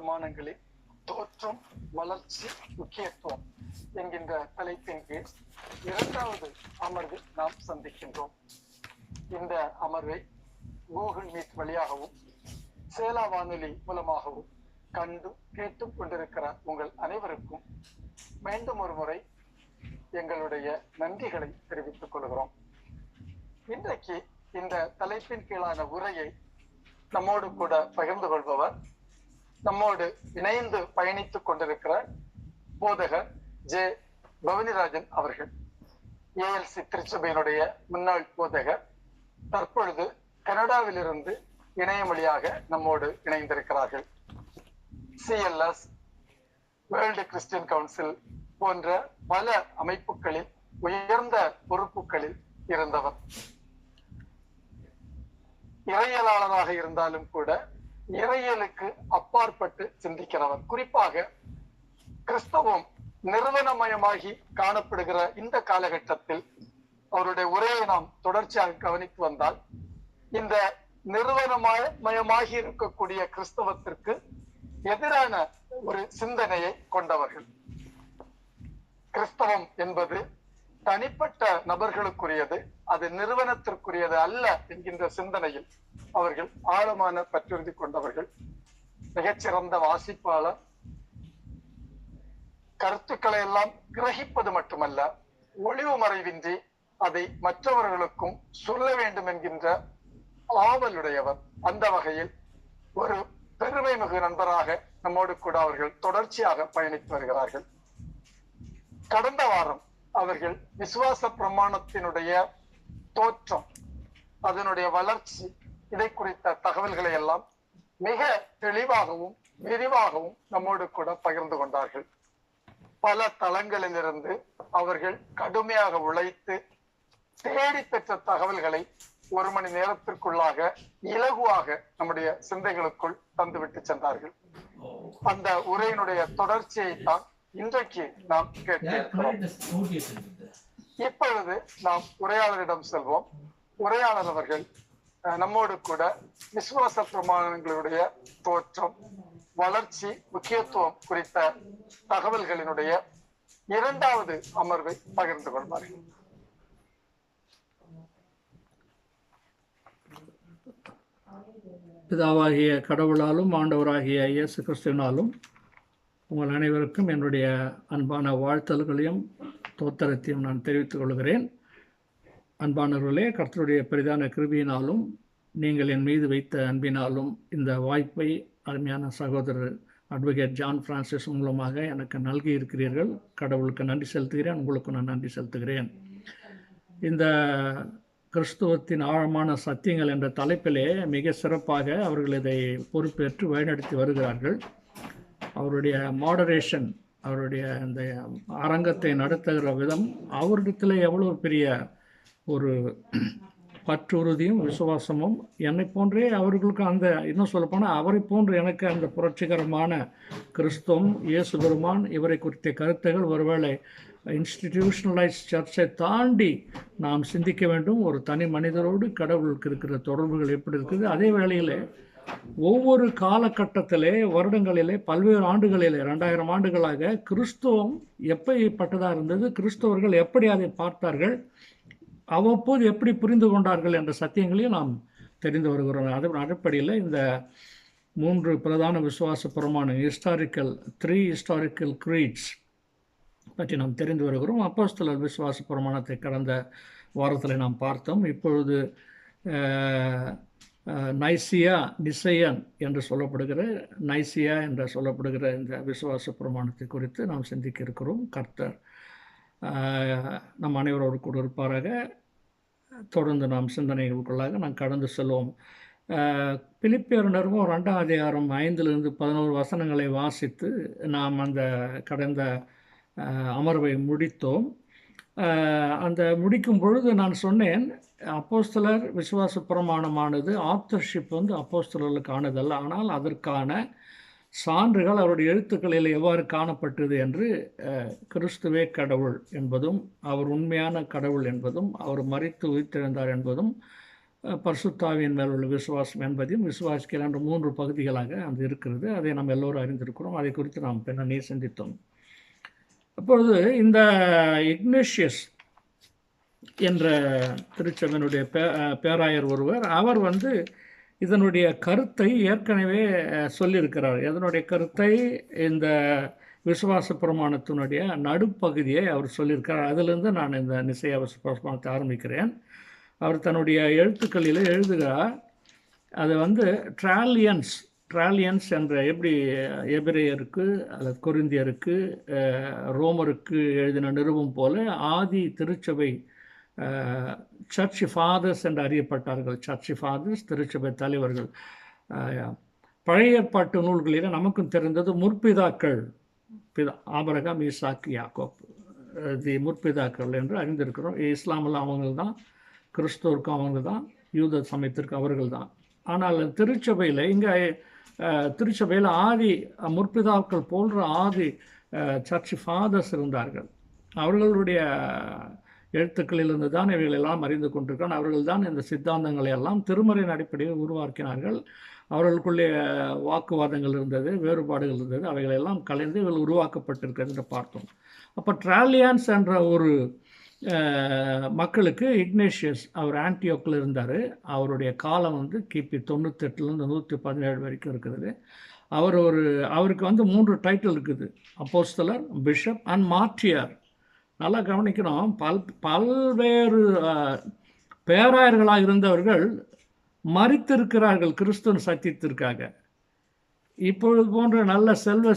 பிரமாணங்களில் தோற்றம், வளர்ச்சி, முக்கியத்துவம் என்கின்ற தலைப்பின் கீழ் இரண்டாவது அமர்வில் நாம் சந்திக்கின்றோம். இந்த அமர்வை கூகுள் மீட் வழியாகவும் சேலா வானொலி மூலமாகவும் கண்டு கேட்டுக் கொண்டிருக்கிற உங்கள் அனைவருக்கும் மீண்டும் ஒரு முறை எங்களுடைய நன்றிகளை தெரிவித்துக் கொள்கிறோம். இன்றைக்கு இந்த தலைப்பின் கீழான உரையை நம்மோடு கூட பகிர்ந்து கொள்பவர் நம்மோடு இணைந்து பயணித்துக் கொண்டிருக்கிற போதகர் ஜே பவனிராஜன் அவர்கள். ஏஎல்சி திருச்சபையினுடைய முன்னாள் போதகர், தற்பொழுது கனடாவிலிருந்து இணையம் வழியாக நம்மோடு இணைந்திருக்கிறார்கள். CLS, வேர்ல்டு கிறிஸ்டியன் கவுன்சில் போன்ற பல அமைப்புகளில் உயர்ந்த பொறுப்புகளில் இருந்தவர். இறையியலாளராக இருந்தாலும் கூட இறையியலுக்கு அப்பாற்பட்டு சிந்திக்கிறவர். குறிப்பாக கிறிஸ்தவம் நிறுவனமயமாகி காணப்படுகிற இந்த காலகட்டத்தில் அவருடைய உரையை நாம் தொடர்ச்சியாக கவனித்து வந்தால், இந்த நிறுவனமயமாகி இருக்கக்கூடிய கிறிஸ்தவத்திற்கு எதிரான ஒரு சிந்தனையை கொண்டவர்கள். கிறிஸ்தவம் என்பது தனிப்பட்ட நபர்களுக்குரியது, அது நிறுவனத்திற்குரியது அல்ல என்கின்ற சிந்தனையில் அவர்கள் ஆழமான பற்றுறுதி கொண்டவர்கள். மிகச்சிறந்த வாசிப்பாளர், கருத்துக்களை எல்லாம் கிரகிப்பது மட்டுமல்ல, ஒளிவு மறைவின்றி அதை மற்றவர்களுக்கும் சொல்ல வேண்டும் என்கின்ற ஆவலுடையவர். அந்த வகையில் ஒரு பெருமை மிகு நண்பராக நம்மோடு கூட அவர்கள் தொடர்ச்சியாக பயணித்து வருகிறார்கள். கடந்த வாரம் அவர்கள் விசுவாச பிரமாணத்தினுடைய தோற்றம், அதனுடைய வளர்ச்சி, இதை குறித்த தகவல்களை எல்லாம் மிக தெளிவாகவும் விரிவாகவும் நம்மோடு கூட பகிர்ந்து கொண்டார்கள். பல தளங்களிலிருந்து அவர்கள் கடுமையாக உழைத்து தேடி பெற்ற தகவல்களை ஒரு மணி நேரத்திற்குள்ளாக இலகுவாக நம்முடைய சிந்தைகளுக்குள் தந்துவிட்டு சென்றார்கள். அந்த உரையினுடைய தொடர்ச்சியை தான் இன்றைக்கு நாம் கேட்டிருக்கிறோம். இப்பொழுது நாம் உரையாளரிடம் செல்வோம். உரையாளர் அவர்கள் நம்மோடு கூட விசுவாச பிரமாணங்களுடைய தோற்றம், வளர்ச்சி, முக்கியத்துவம் குறித்த தகவல்களினுடைய இரண்டாவது அமர்வை பகிர்ந்து கொள்வார்கள். பிதாவாகிய கடவுளாலும் ஆண்டவராகிய இயேசு கிறிஸ்துவினாலும் உங்கள் அனைவருக்கும் என்னுடைய அன்பான வாழ்த்தல்களையும் தோத்திரத்தையும் நான் தெரிவித்துக் கொள்கிறேன். அன்பானவர்களே, கர்த்தருடைய பெரிதான கிருபையினாலும் நீங்கள் என் மீது வைத்த அன்பினாலும் இந்த வாய்ப்பை அருமையான சகோதரர் அட்வொகேட் ஜான் பிரான்சிஸ் மூலமாக எனக்கு நல்கி இருக்கிறீர்கள். கடவுளுக்கு நன்றி செலுத்துகிறேன். உங்களுக்கு நான் நன்றி செலுத்துகிறேன். இந்த கிறிஸ்துவத்தின் ஆழமான சத்தியங்கள் என்ற தலைப்பிலே மிக சிறப்பாக அவர்கள் இதை பொறுப்பேற்று வழிநடத்தி வருகிறார்கள். அவருடைய மாடரேஷன், அவருடைய அந்த அரங்கத்தை நடத்துகிற விதம், அவரிடத்தில் எவ்வளோ பெரிய ஒரு பற்றுறுதியும் விசுவாசமும், என்னை போன்றே அவர்களுக்கு அந்த, இன்னும் சொல்லப்போனால் அவரை போன்று எனக்கு அந்த புரட்சிகரமான கிறிஸ்துவம், இயேசு பெருமான் இவரை குறித்த கருத்துகள் ஒருவேளை இன்ஸ்டிடியூஷனலைஸ் சர்ச்சை தாண்டி நாம் சிந்திக்க வேண்டும். ஒரு தனி மனிதரோடு கடவுளுக்கு இருக்கிற தொடர்புகள் எப்படி இருக்குது, அதே வேளையில் ஒவ்வொரு காலகட்டத்திலே, வருடங்களிலே, பல்வேறு ஆண்டுகளிலே, 2000 ஆண்டுகளாக கிறிஸ்துவம் எப்படிப்பட்டதாக இருந்தது, கிறிஸ்தவர்கள் எப்படி அதை பார்த்தார்கள், அவ்வப்போது எப்படி புரிந்து கொண்டார்கள் என்ற சத்தியங்களையும் நாம் தெரிந்து வருகிறோம். அதன் அடிப்படையில் இந்த 3 பிரதான விசுவாச பிரமாணம், த்ரீ ஹிஸ்டாரிக்கல் க்ரீட்ஸ் பற்றி நாம் தெரிந்து வருகிறோம். அப்போஸ்தலர் விசுவாச பிரமாணத்தை கடந்த வாரத்தில் நாம் பார்த்தோம். இப்பொழுது நிசையன் என்று சொல்லப்படுகிற இந்த விசுவாச பிரமாணத்தை குறித்து நாம் சிந்திக்க இருக்கிறோம். கர்த்தர் நம் அனைவரோடு கூட இருப்பாராக. தொடர்ந்து நாம் சிந்தனைகளுக்குள்ளாக நாம் கடந்து செல்வோம். பிலிப்பியர் நிறுவனம் 2ஆம் அதிகாரம் 5-11 வசனங்களை வாசித்து நாம் அந்த கடந்த அமர்வை முடித்தோம். அந்த முடிக்கும் பொழுது நான் சொன்னேன், அப்போஸ்தலர் விசுவாச பிரமாணமானது ஆத்தர்ஷிப் அப்போஸ்தலர்களுக்கு ஆனதல்ல, ஆனால் அதற்கான சான்றுகள் அவருடைய எழுத்துக்களில் எவ்வாறு காணப்பட்டது என்று, கிறிஸ்துவே கடவுள் என்பதும், அவர் உண்மையான கடவுள் என்பதும், அவர் மரித்து உயிர்த்தெழுந்தார் என்பதும், பரிசுத்தாவியின் மேல் உள்ள விசுவாசம் என்பதையும் விசுவாசிக்கலாம் என்ற 3 பகுதிகளாக அது இருக்கிறது. அதை நாம் எல்லோரும் அறிந்திருக்கிறோம். அதை குறித்து நாம் பின்னணி சிந்தித்தோம். அப்பொழுது இந்த இக்னேஷியஸ் என்ற திருச்சபையினுடைய பேராயர் ஒருவர், அவர் இதனுடைய கருத்தை ஏற்கனவே சொல்லியிருக்கிறார். இதனுடைய கருத்தை இந்த விசுவாச பிரமாணத்தினுடைய நடுப்பகுதியை அவர் சொல்லியிருக்கிறார். அதிலிருந்து நான் இந்த நிச்சய பிரமாணத்தை ஆரம்பிக்கிறேன். அவர் தன்னுடைய எழுத்துக்களில் எழுதுகிறார். அது ட்ராலியன்ஸ் என்ற எப்படி எபிரேயருக்கு அல்லது கொரிந்தியருக்கு ரோமருக்கு எழுதின நிருபம் போல ஆதி திருச்சபை சர்ச் ஃபாதர்ஸ் என்று அறியப்பட்டார்கள். சர்ச் ஃபாதர்ஸ் திருச்சபை தலைவர்கள். பழைய ஏற்பாட்டு நூல்களில் நமக்கும் தெரிந்தது முற்பிதாக்கள், ஆபிரகாம், ஈசாக், யாக்கோப், முற்பிதாக்கள் என்று அறிந்திருக்கிறோம். இஸ்லாமில் அவங்க தான், கிறிஸ்துவருக்கும் அவங்க தான், யூத சமயத்திற்கு அவர்கள் தான். ஆனால் திருச்சபையில் திருச்சபையில் ஆதி முற்பிதாக்கள் போன்ற ஆதி சர்ச் ஃபாதர்ஸ் இருந்தார்கள். அவர்களுடைய எழுத்துக்களிலிருந்து தான் இவைகளெல்லாம் அறிந்து கொண்டிருக்கிறான். அவர்கள் தான் இந்த சித்தாந்தங்களை எல்லாம் திருமறையின் அடிப்படையில் உருவாக்கினார்கள். அவர்களுக்குள்ளே வாக்குவாதங்கள் இருந்தது, வேறுபாடுகள் இருந்தது, அவைகளெல்லாம் கலைந்து இவர்கள் உருவாக்கப்பட்டிருக்கிறது என்று பார்த்தோம். அப்போ ட்ராலியான்ஸ் என்ற ஒரு மக்களுக்கு இக்னேஷியஸ் அவர் ஆன்டியோக்கில் இருந்தார். அவருடைய காலம் கிபி 98லேருந்து 117 வரைக்கும் இருக்கிறது. அவருக்கு 3 டைட்டில் இருக்குது: அப்போஸ்தலர், பிஷப் அண்ட் மார்ட்டியர். நல்லா கவனிக்கணும். பல்வேறு பேராயர்களாக இருந்தவர்கள் மரித்திருக்கிறார்கள் கிறிஸ்துவின் சத்தியத்திற்காக. இப்பொழுது போன்ற நல்ல செல்வ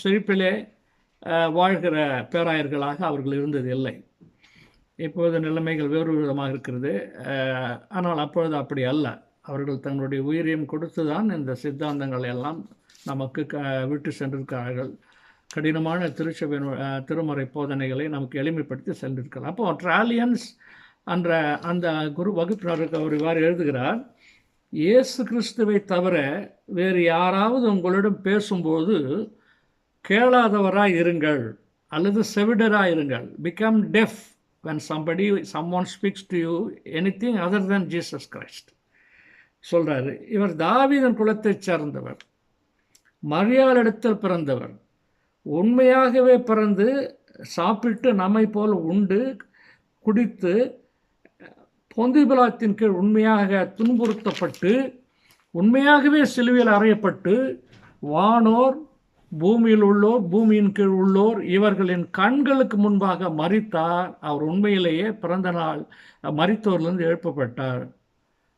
செழிப்பிலே வாழ்கிற பேராயர்களாக அவர்கள் இருந்தது இல்லை. இப்பொழுது நிலைமைகள் வேறு விதமாக இருக்கிறது. ஆனால் அப்பொழுது அப்படி அல்ல. அவர்கள் தங்களுடைய உயிரையும் கொடுத்து தான் இந்த சித்தாந்தங்கள் எல்லாம் நமக்கு விட்டு சென்றிருக்கிறார்கள். கடினமான திருமறை போதனைகளை நமக்கு எளிமைப்படுத்தி சென்றிருக்கிறார். அப்போ ட்ராலியன்ஸ் என்ற அந்த வகுப்பினருக்கு அவர் இவ்வாறு எழுதுகிறார்: இயேசு கிறிஸ்துவை தவிர வேறு யாராவது உங்களிடம் பேசும்போது கேளாதவராய் இருங்கள் அல்லது செவிடராய் இருங்கள். Become deaf when someone speaks to you anything other than Jesus Christ. சொல்றாரு. இவர் தாவீதின் குலத்தைச் சேர்ந்தவர், மரியாளிடத்தில் பிறந்தவர், உண்மையாகவே பிறந்து சாப்பிட்டு நம்மை போல் உண்டு குடித்து பொந்து பிலாத்தின் கீழ் உண்மையாக துன்புறுத்தப்பட்டு உண்மையாகவே சிலுவையில் அறையப்பட்டு வானோர், பூமியில் உள்ளோர், பூமியின் கீழ் உள்ளோர் இவர்களின் கண்களுக்கு முன்பாக மரித்தார். அவர் உண்மையிலேயே பிறந்த நாள் மரித்தோர்லேருந்து எழுப்பப்பட்டார்.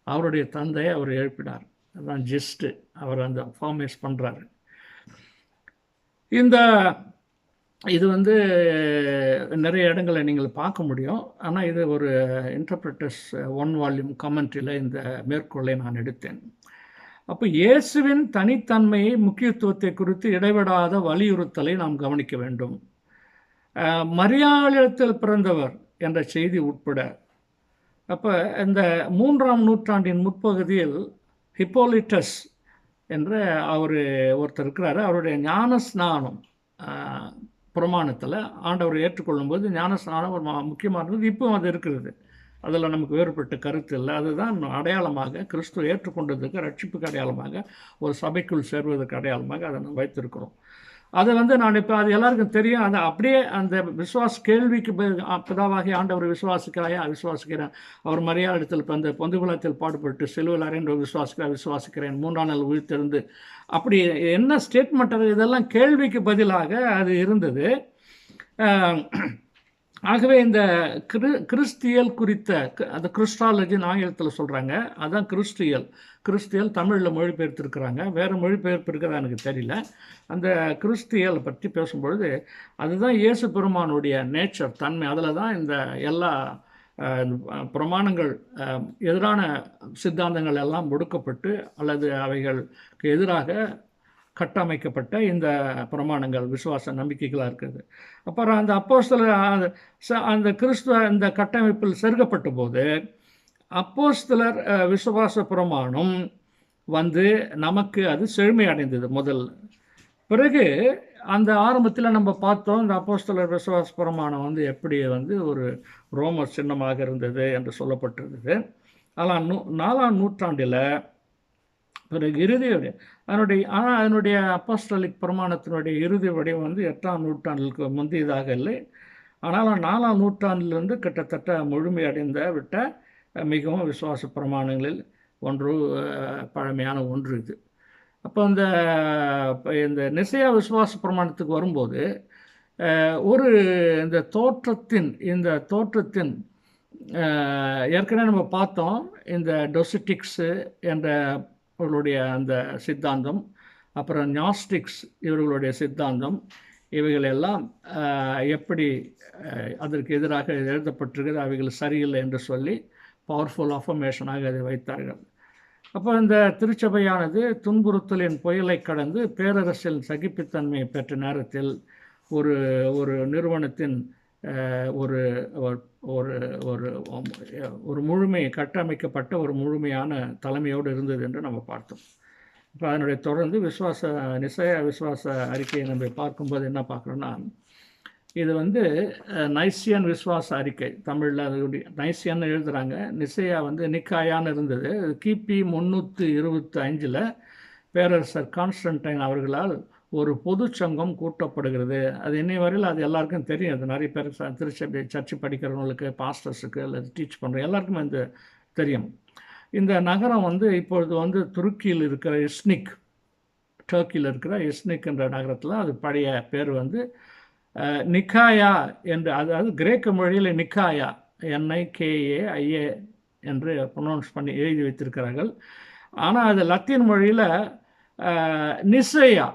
அவருடைய தந்தை அவர் எழுப்பினார். அதுதான் ஜஸ்ட்டு அவர் அந்த ஃபார்மேஸ் பண்ணுறாரு. இது நிறைய இடங்களை நீங்கள் பார்க்க முடியும். ஆனால் இது ஒரு இன்டர்பிரட்டர்ஸ் 1 வால்யூம் கமெண்ட்ரியில் இந்த மேற்கோளை நான் எடுத்தேன். அப்போ இயேசுவின் தனித்தன்மையை, முக்கியத்துவத்தை குறித்து இடைவிடாத வலியுறுத்தலை நாம் கவனிக்க வேண்டும். மரியாளிடத்தில் பிறந்தவர் என்ற செய்தி உட்பட. அப்போ இந்த 3ஆம் நூற்றாண்டின் முற்பகுதியில் ஹிப்போலிட்டஸ் என்ற ஒருத்தர் இருக்கிறாரு. அவருடைய ஞான ஸ்நானம் பிரமாணத்தில் ஆண்டவரை ஏற்றுக்கொள்ளும்போது ஞான ஸ்நானம் ஒரு முக்கியமானது. இப்போ அது இருக்கிறது. அதில் நமக்கு வேறுபட்ட கருத்து இல்லை. அதுதான் அடையாளமாக, கிறிஸ்துவ ஏற்றுக்கொண்டதுக்கு ரட்சிப்புக்கு அடையாளமாக, ஒரு சபைக்குள் சேர்வதற்கு அடையாளமாக அதை நம்ம வைத்திருக்கிறோம். அதை நான் இப்போ அது எல்லாருக்கும் தெரியும். அதை அப்படியே அந்த விசுவாச கேள்விக்கு பிதாவாகி ஆண்டவர் விசுவாசிக்கிறேன், அவர் மரியாளிடத்தில் அந்த பொந்துகுலத்தில் பாடுபட்டு சிலுவையில் அறைந்து விசுவாசிக்கிறேன், 3ஆம் நாள் உயிர்த்தெழுந்து, அப்படி என்ன ஸ்டேட்மெண்ட் அது, இதெல்லாம் கேள்விக்கு பதிலாக அது இருந்தது. ஆகவே இந்த கிறிஸ்தியல் குறித்த அந்த கிறிஸ்டாலஜின்னு ஆங்கிலத்தில் சொல்கிறாங்க. அதுதான் கிறிஸ்தியல் தமிழில் மொழிபெயர்த்திருக்கிறாங்க. வேறு மொழிபெயர்ப்பு இருக்கிறதா எனக்கு தெரியல. அந்த கிறிஸ்தியல் பற்றி பேசும்பொழுது அதுதான் இயேசு பெருமானுடைய நேச்சர், தன்மை. அதில் தான் இந்த எல்லா பிரமாணங்கள் எதிரான சித்தாந்தங்கள் எல்லாம் ஒடுக்கப்பட்டு அல்லது அவைகளுக்கு எதிராக கட்டமைக்கப்பட்ட இந்த பிரமாணங்கள், விசுவாச நம்பிக்கைகளாக இருக்குது. அப்புறம் அந்த அப்போஸ்தலர் அந்த கிறிஸ்துவ இந்த கட்டமைப்பில் செருகப்பட்ட போது அப்போஸ்தலர் விசுவாச பிரமாணம் நமக்கு அது செழுமை அடைந்தது முதல். பிறகு அந்த ஆரம்பத்தில் நம்ம பார்த்தோம், இந்த அப்போஸ்தலர் விசுவாச பிரமாணம் எப்படி ஒரு ரோமர் சின்னமாக இருந்தது என்று சொல்லப்பட்டிருந்தது. ஆனால் 4ஆம் நூற்றாண்டில் பிறகு அதனுடைய அப்போஸ்தலிக் பிரமாணத்தினுடைய இறுதி வடிவம் வந்து 8ஆம் நூற்றாண்டுக்கு முந்தியதாக இல்லை. ஆனாலும் 4ஆம் நூற்றாண்டிலிருந்து கிட்டத்தட்ட முழுமையடைந்த விட்ட மிகவும் விசுவாச பிரமாணங்களில் ஒன்று, பழமையான ஒன்று இது. அப்போ இந்த நிசையா விசுவாச பிரமாணத்துக்கு வரும்போது இந்த தோற்றத்தின் ஏற்கனவே நம்ம பார்த்தோம். இந்த டொசிட்டிக்ஸு என்ற அவர்களுடைய அந்த சித்தாந்தம், அப்புறம் ஞாஸ்டிக்ஸ் இவர்களுடைய சித்தாந்தம், இவைகளெல்லாம் எப்படி அதற்கு எதிராக எழுதப்பட்டிருக்கிறது, அவைகள் சரியில்லை என்று சொல்லி பவர்ஃபுல் அஃபர்மேஷனாக அதை வைத்தார்கள். அப்போ இந்த திருச்சபையானது துன்புறுத்தலின் புயலை கடந்து பேரரசின் சகிப்புத்தன்மையை பெற்ற நேரத்தில் ஒரு நிறுவனத்தின் ஒரு ஒரு ஒரு முழுமை கட்டமைக்கப்பட்ட ஒரு முழுமையான தலைமையோடு இருந்தது என்று நம்ம பார்த்தோம். இப்போ அதனுடைய தொடர்ந்து நிசையா விசுவாச அறிக்கையை நம்ம பார்க்கும்போது என்ன பார்க்குறோன்னா, இது வந்து நைசியன் விசுவாச அறிக்கை, தமிழில் அதனுடைய நைசியன்னு எழுதுகிறாங்க. நிசையா வந்து நிக்காயான்னு இருந்தது. கிபி 325 பேரரசர் கான்ஸ்டன்டைன் அவர்களால் ஒரு பொது சங்கம் கூட்டப்படுகிறது. அது இன்னை வரையில் அது எல்லாருக்கும் தெரியும். அது நிறைய பேர் திருச்சபை சர்ச்சு படிக்கிறவங்களுக்கு, பாஸ்டர்ஸுக்கு அல்லது டீச் பண்ணுற எல்லாருக்குமே இது தெரியும். இந்த நகரம் வந்து இப்பொழுது வந்து துருக்கியில் இருக்கிற டர்க்கியில் இருக்கிற இஸ்னிக் என்ற நகரத்தில், அது பழைய பேர் வந்து நிக்காயா என்று, அதாவது கிரேக்க மொழியில் நிக்காயா NIKAIA என்று ப்ரொனவுன்ஸ் பண்ணி எழுதி வைத்திருக்கிறார்கள். ஆனால் அது லத்தீன் மொழியில் நிசையா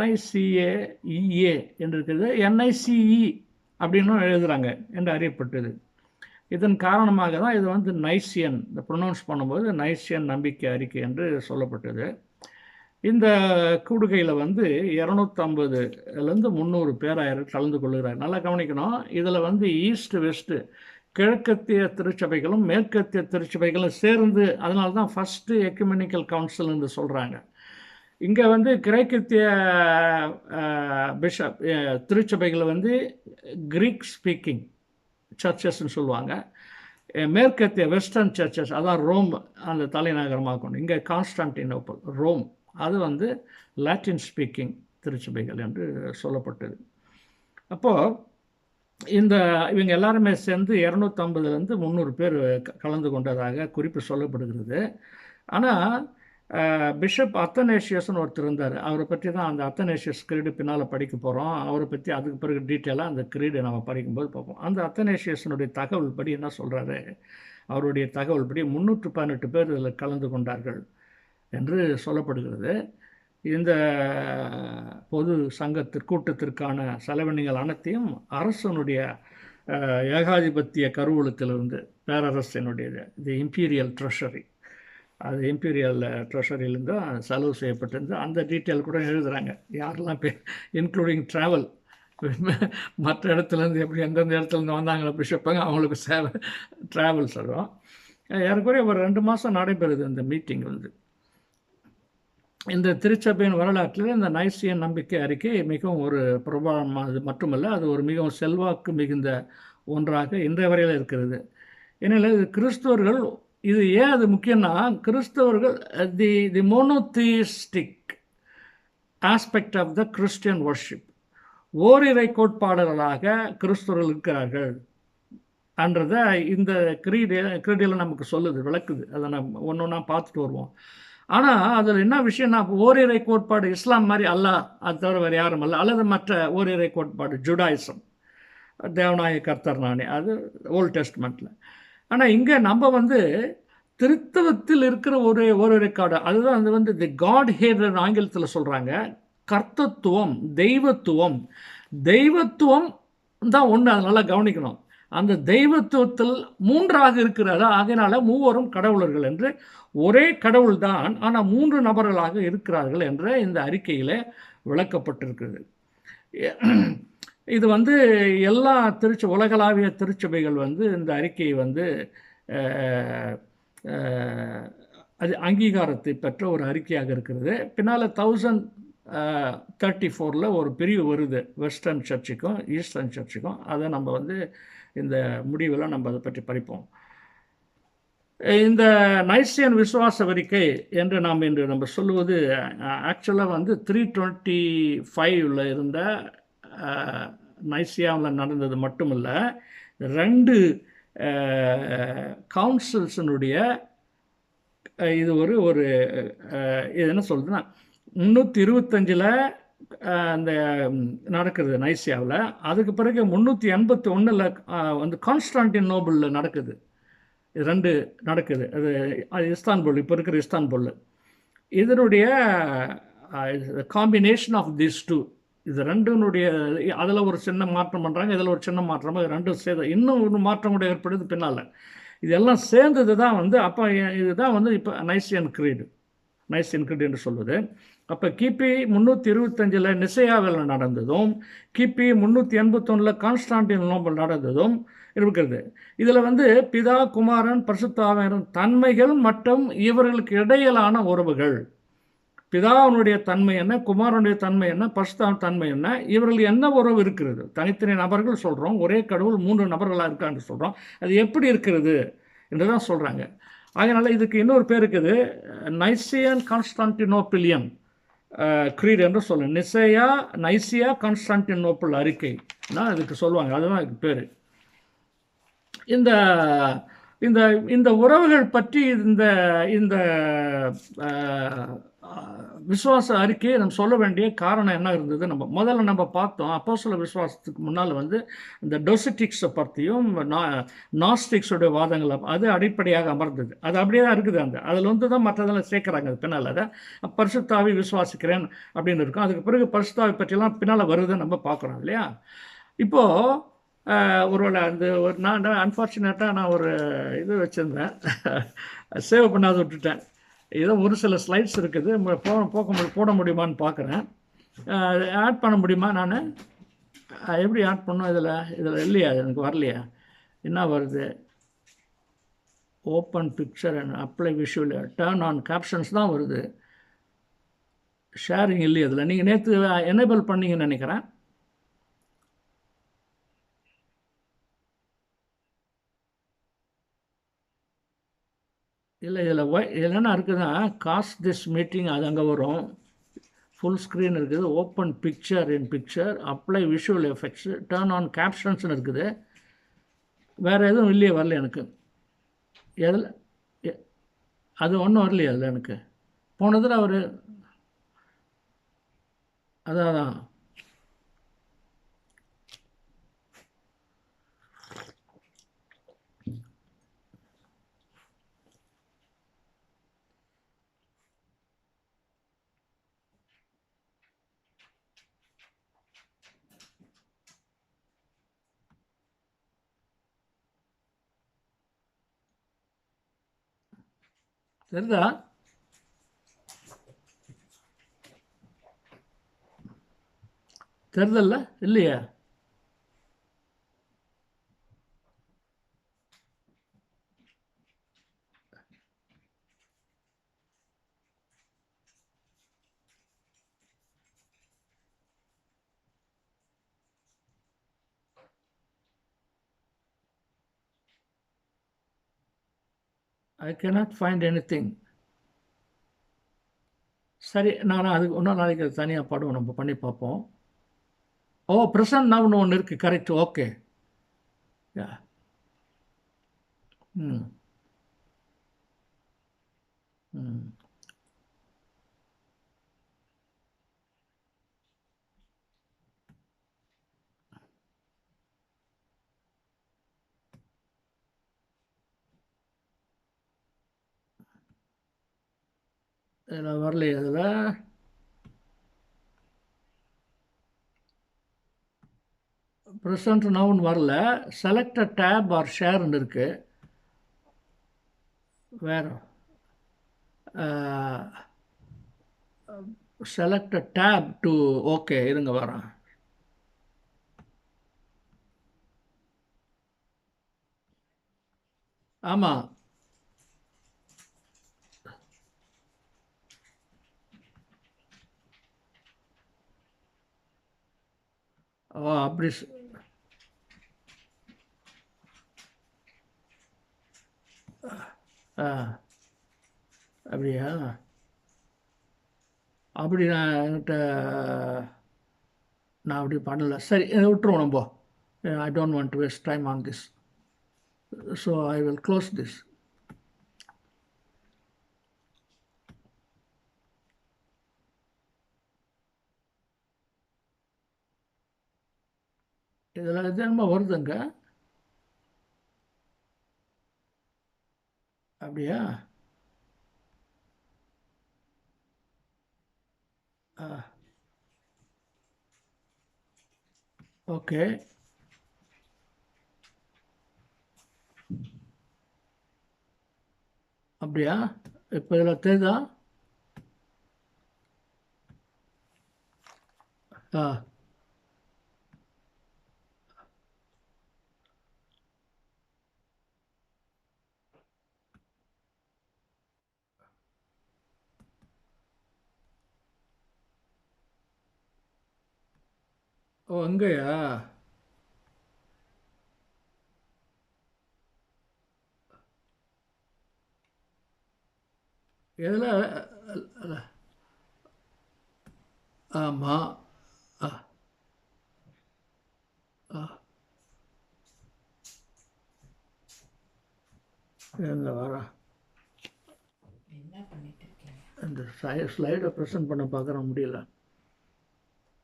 NICAEA என்று இருக்குது, NICE அப்படின்னும் எழுதுகிறாங்க என்று அறியப்பட்டது. இதன் காரணமாக தான் இது வந்து நைசியன், இந்த ப்ரொனவுன்ஸ் பண்ணும்போது நைசியன் நம்பிக்கை அறிக்கை என்று சொல்லப்பட்டது. இந்த கூடுகையில் வந்து 250லேருந்து 300 பேராயர்கள் கலந்து கொள்கிறார். நல்லா கவனிக்கணும். இதில் வந்து ஈஸ்ட் வெஸ்ட்டு, கிழக்கத்திய திருச்சபைகளும் மேற்கத்திய திருச்சபைகளும் சேர்ந்து, அதனால தான் ஃபஸ்ட்டு எக்குமெனிக்கல் கவுன்சில் என்று சொல்கிறாங்க. இங்கே வந்து கிரேக்கத்திய திருச்சபைகளை வந்து கிரீக் ஸ்பீக்கிங் சர்ச்சஸ்ன்னு சொல்லுவாங்க. மேற்கத்திய வெஸ்டர்ன் சர்ச்சஸ், அதான் ரோம் அந்த தலைநகரமாக கொண்டு, இங்கே கான்ஸ்டான்டினோப்பிள் ரோம், அது வந்து லாட்டின் ஸ்பீக்கிங் திருச்சபைகள் என்று சொல்லப்பட்டது. அப்போது இவங்க எல்லாருமே சேர்ந்து 250லேருந்து 300 பேர் கலந்து கொண்டதாக குறிப்பு சொல்லப்படுகிறது. ஆனால் பிஷப் அத்தனேஷியஸ்னு ஒருத்தர் இருந்தார். அவரை பற்றி தான் அந்த அத்தனேஷியஸ் கிரீடு பின்னால் படிக்க போகிறோம். அவரை பற்றி அதுக்கு பிறகு டீட்டெயிலாக அந்த கிரீடை நம்ம படிக்கும்போது பார்ப்போம். அந்த அத்தனேஷியஸனுடைய தகவல் படி என்ன சொல்கிறாரு, அவருடைய தகவல் படி 318 பேர் இதில் கலந்து கொண்டார்கள் என்று சொல்லப்படுகிறது. இந்த பொது கூட்டத்திற்கான செலவினங்கள் அனைத்தையும் அரசனுடைய ஏகாதிபத்திய கருவூலத்திலிருந்து, பேரரசினுடைய இம்பீரியல் ட்ரெஷரி, அது இம்பீரியல் ட்ரெஷரியிலேருந்து தான் செலவு செய்யப்பட்டிருந்து அந்த டீட்டெயில் கூட எழுதுகிறாங்க. யாரெல்லாம் இன்க்ளூடிங் ட்ராவல், மற்ற இடத்துலேருந்து எப்படி எந்தெந்த இடத்துலேருந்து வந்தாங்களோ பிஷப்பாங்க, அவங்களுக்கு ட்ராவல் சொல்கிறோம். ஏறக்குறைய ஒரு 2 மாதம் நடைபெறுது இந்த மீட்டிங் வந்து. இந்த திருச்சபையின் வரலாற்றில் இந்த நைசியன் நம்பிக்கை அறிக்கை மிகவும் ஒரு பிரபலமானது மட்டுமல்ல, அது ஒரு மிகவும் செல்வாக்கு மிகுந்த ஒன்றாக இன்றைய வரையில் இருக்கிறது. ஏனெனில் இது கிறிஸ்தவர்கள், இது ஏன் அது முக்கியம்னா, கிறிஸ்தவர்கள் the monotheistic aspect of the Christian worship, ஓரிரை கோட்பாடர்களாக கிறிஸ்தவர்கள் இருக்கிறார்கள் என்றதை இந்த கிரீடியில் நமக்கு சொல்லுது, விளக்குது. அதை நம்ம ஒன்று ஒன்றா பார்த்துட்டு வருவோம். ஆனால் அதில் என்ன விஷயம்னா, ஓரிரை கோட்பாடு இஸ்லாம் மாதிரி அல்ல, அது தவிர வேறு யாரும் அல்ல, அல்லது மற்ற ஓரிரை கோட்பாடு ஜுடாயிசம், தேவநாய கர்த்தர் நானே, அது ஓல்ட் டெஸ்ட்மெண்ட்டில். ஆனால் இங்கே நம்ம வந்து திருத்தவத்தில் இருக்கிற ஓரிரை காடு, அதுதான் அது வந்து தி காட் ஹேட்னு ஆங்கிலத்தில் சொல்கிறாங்க. கர்த்தத்துவம், தெய்வத்துவம் தான் ஒன்று, அதை நல்லா கவனிக்கணும். அந்த தெய்வத்துவத்தில் 3ஆக இருக்கிறதா, அதனால மூவரும் கடவுளர்கள் என்று, ஒரே கடவுள் தான் ஆனால் 3 நபர்களாக இருக்கிறார்கள் என்ற இந்த அறிக்கையில் விளக்கப்பட்டிருக்கிறது. இது வந்து எல்லா உலகளாவிய திருச்சபைகள் வந்து இந்த அறிக்கையை வந்து அது அங்கீகாரத்தை பெற்ற ஒரு அறிக்கையாக இருக்கிறது. பின்னால் 1034 ஒரு பிரிவு வருது வெஸ்டர்ன் சர்ச்சுக்கும் ஈஸ்டர்ன் சர்ச்சுக்கும். அதை நம்ம வந்து இந்த முடிவில் நம்ம அதை பற்றி படிப்போம். இந்த நைசியன் விசுவாச அறிக்கை என்று நாம் இன்று நம்ம சொல்லுவது ஆக்சுவலாக வந்து 325 இருந்த நைசியாவில் நடந்தது மட்டுமில்ல, 2 கவுன்சில்ஸினுடைய இது ஒரு ஒரு இது என்ன சொல்றதுன்னா 325 அந்த நடக்குது நைசியாவில். அதுக்கு பிறகு 381 வந்து கான்ஸ்டான்டினோபிளில் நடக்குது. இது 2 நடக்குது. அது இஸ்தான்புல், இப்போ இருக்கிற இஸ்தான்புல். இதனுடைய காம்பினேஷன் ஆஃப் திஸ் டூ, இது 2னுடைய அதில் ஒரு சின்ன மாற்றம் பண்ணுறாங்க, இதில் ஒரு சின்ன மாற்றமாக 2 சேர்ந்து இன்னும் ஒரு மாற்றம் கூட ஏற்படுது பின்னால். இதெல்லாம் சேர்ந்தது தான் வந்து அப்போ இதுதான் வந்து இப்போ நைசியன் கிரீடு என்று சொல்வது. அப்போ கிபி 325 நிசையாவில் நடந்ததும் கிபி 381 கான்ஸ்டான்டினோபிள் நடந்ததும் இருக்கிறது. இதில் வந்து பிதா, குமாரன், பரிசுத்த ஆவியானவரின் தன்மைகள் மற்றும் இவர்களுக்கு இடையிலான உறவுகள், பிதாவினுடைய தன்மை என்ன, குமாரனுடைய தன்மை என்ன, பரிசுத்த தன்மை என்ன, இவர்கள் என்ன உறவு இருக்கிறது. தனித்தனி நபர்கள் சொல்கிறோம், ஒரே கடவுள் 3 நபர்களாக இருக்கான்னு சொல்கிறோம். அது எப்படி இருக்கிறது என்று தான் சொல்கிறாங்க. அதனால் இதுக்கு இன்னொரு பேர் இருக்குது, நைசியன் கான்ஸ்டான்டினோப்பிளியன் கிரீட் என்று சொல்லுங்கள். நைசியா கான்ஸ்டான்டினோப்பிள் அறிக்கை தான் இதுக்கு சொல்லுவாங்க. அதுதான் இதுக்கு பேர். இந்த இந்த இந்த உறவுகள் பற்றி இந்த இந்த விசுவாச அறிக்கையை நம்ம சொல்ல வேண்டிய காரணம் என்ன இருந்தது? முதல்ல நம்ம பார்த்தோம், அப்போஸ்தல விசுவாசத்துக்கு முன்னால் வந்து இந்த டொசிட்டிக்ஸை பற்றியும் நாஸ்டிக்ஸோடைய வாதங்களை அது அடிப்படையாக அமர்ந்தது. அது அப்படியே தான் இருக்குது. அதில் வந்து தான் மற்றதெல்லாம் சேர்க்குறாங்க. அது பின்னால் அதை பரிசுத்த ஆவி விசுவாசிக்கிறேன் அப்படின்னு இருக்கும். அதுக்கு பிறகு பரிசுத்த ஆவி பற்றியெல்லாம் பின்னால் வருதுன்னு நம்ம பார்க்குறோம் இல்லையா? இப்போது ஒருவேளை ஒரு நான் அன்ஃபார்ச்சுனேட்டாக நான் ஒரு இது வச்சுருந்தேன், சேவ் பண்ணாத விட்டுட்டேன். ஏதோ ஒரு சில ஸ்லைட்ஸ் இருக்குது, போட முடியுமான்னு பார்க்குறேன். ஆட் பண்ண முடியுமா? நான் எப்படி ஆட் பண்ணோம்? இதில் இல்லையா, எனக்கு வரலையா? என்ன வருது? Open picture and apply visual, turn on captions தான் வருது. ஷேரிங் இல்லையா இதில்? நீங்கள் நேற்று எனேபிள் பண்ணீங்கன்னு நினைக்கிறேன். இல்லை, இதில் என்ன இருக்குதுன்னா, காஸ்ட் திஸ் மீட்டிங் அது அங்கே வரும். ஃபுல் ஸ்க்ரீன் இருக்குது, open picture, apply visual effects, turn on கேப்ஷன்ஸ்னு இருக்குது. வேறு எதுவும் இல்லையே, வரல எனக்கு. எதில் அது ஒன்றும் வரலையே அதில் எனக்கு. போனதில் அவர் அதான் தெரியுதா? தெரிதல்ல இல்லையா? I cannot find anything. சரி, நான் அதுக்கு இன்னொரு நாளைக்கு தனியாக படம் நம்ம பண்ணி பார்ப்போம். ஓ, ப்ரெசன்ட் நவுன்னு ஒன்று இருக்குது, கரெக்ட், ஓகே. யா. ம் ம் இதில் வரலையே, அதில் ப்ரெசன்ட் நவுன் வரல. செலக்ட் டேப் ஆர் ஷேர்னு இருக்குது. வேறு செலக்ட் டேப் டு, ஓகே இருங்க வரேன். ஆமாம், ஓ அப்படி ஆ அப்படியா? அப்படி நான் அப்படி பண்ணலை. சரி, இதை விட்டுருவோம் நம்ம. I don't want to waste time on this. So I will close this. இதில் இது என்னமோ வருதுங்க. அப்படியா? ஆ ஓகே. அப்படியா? இப்போ இதில் தெரியுதா? ஆ ஓ அங்கேயா? எதில்? ஆமாம். ஆ ஆ எங்கே வரேன். என்ன பண்ணிட்டு இருக்கீங்க? இந்த ஸ்லைடை ப்ரெசென்ட் பண்ண பார்க்குற முடியல.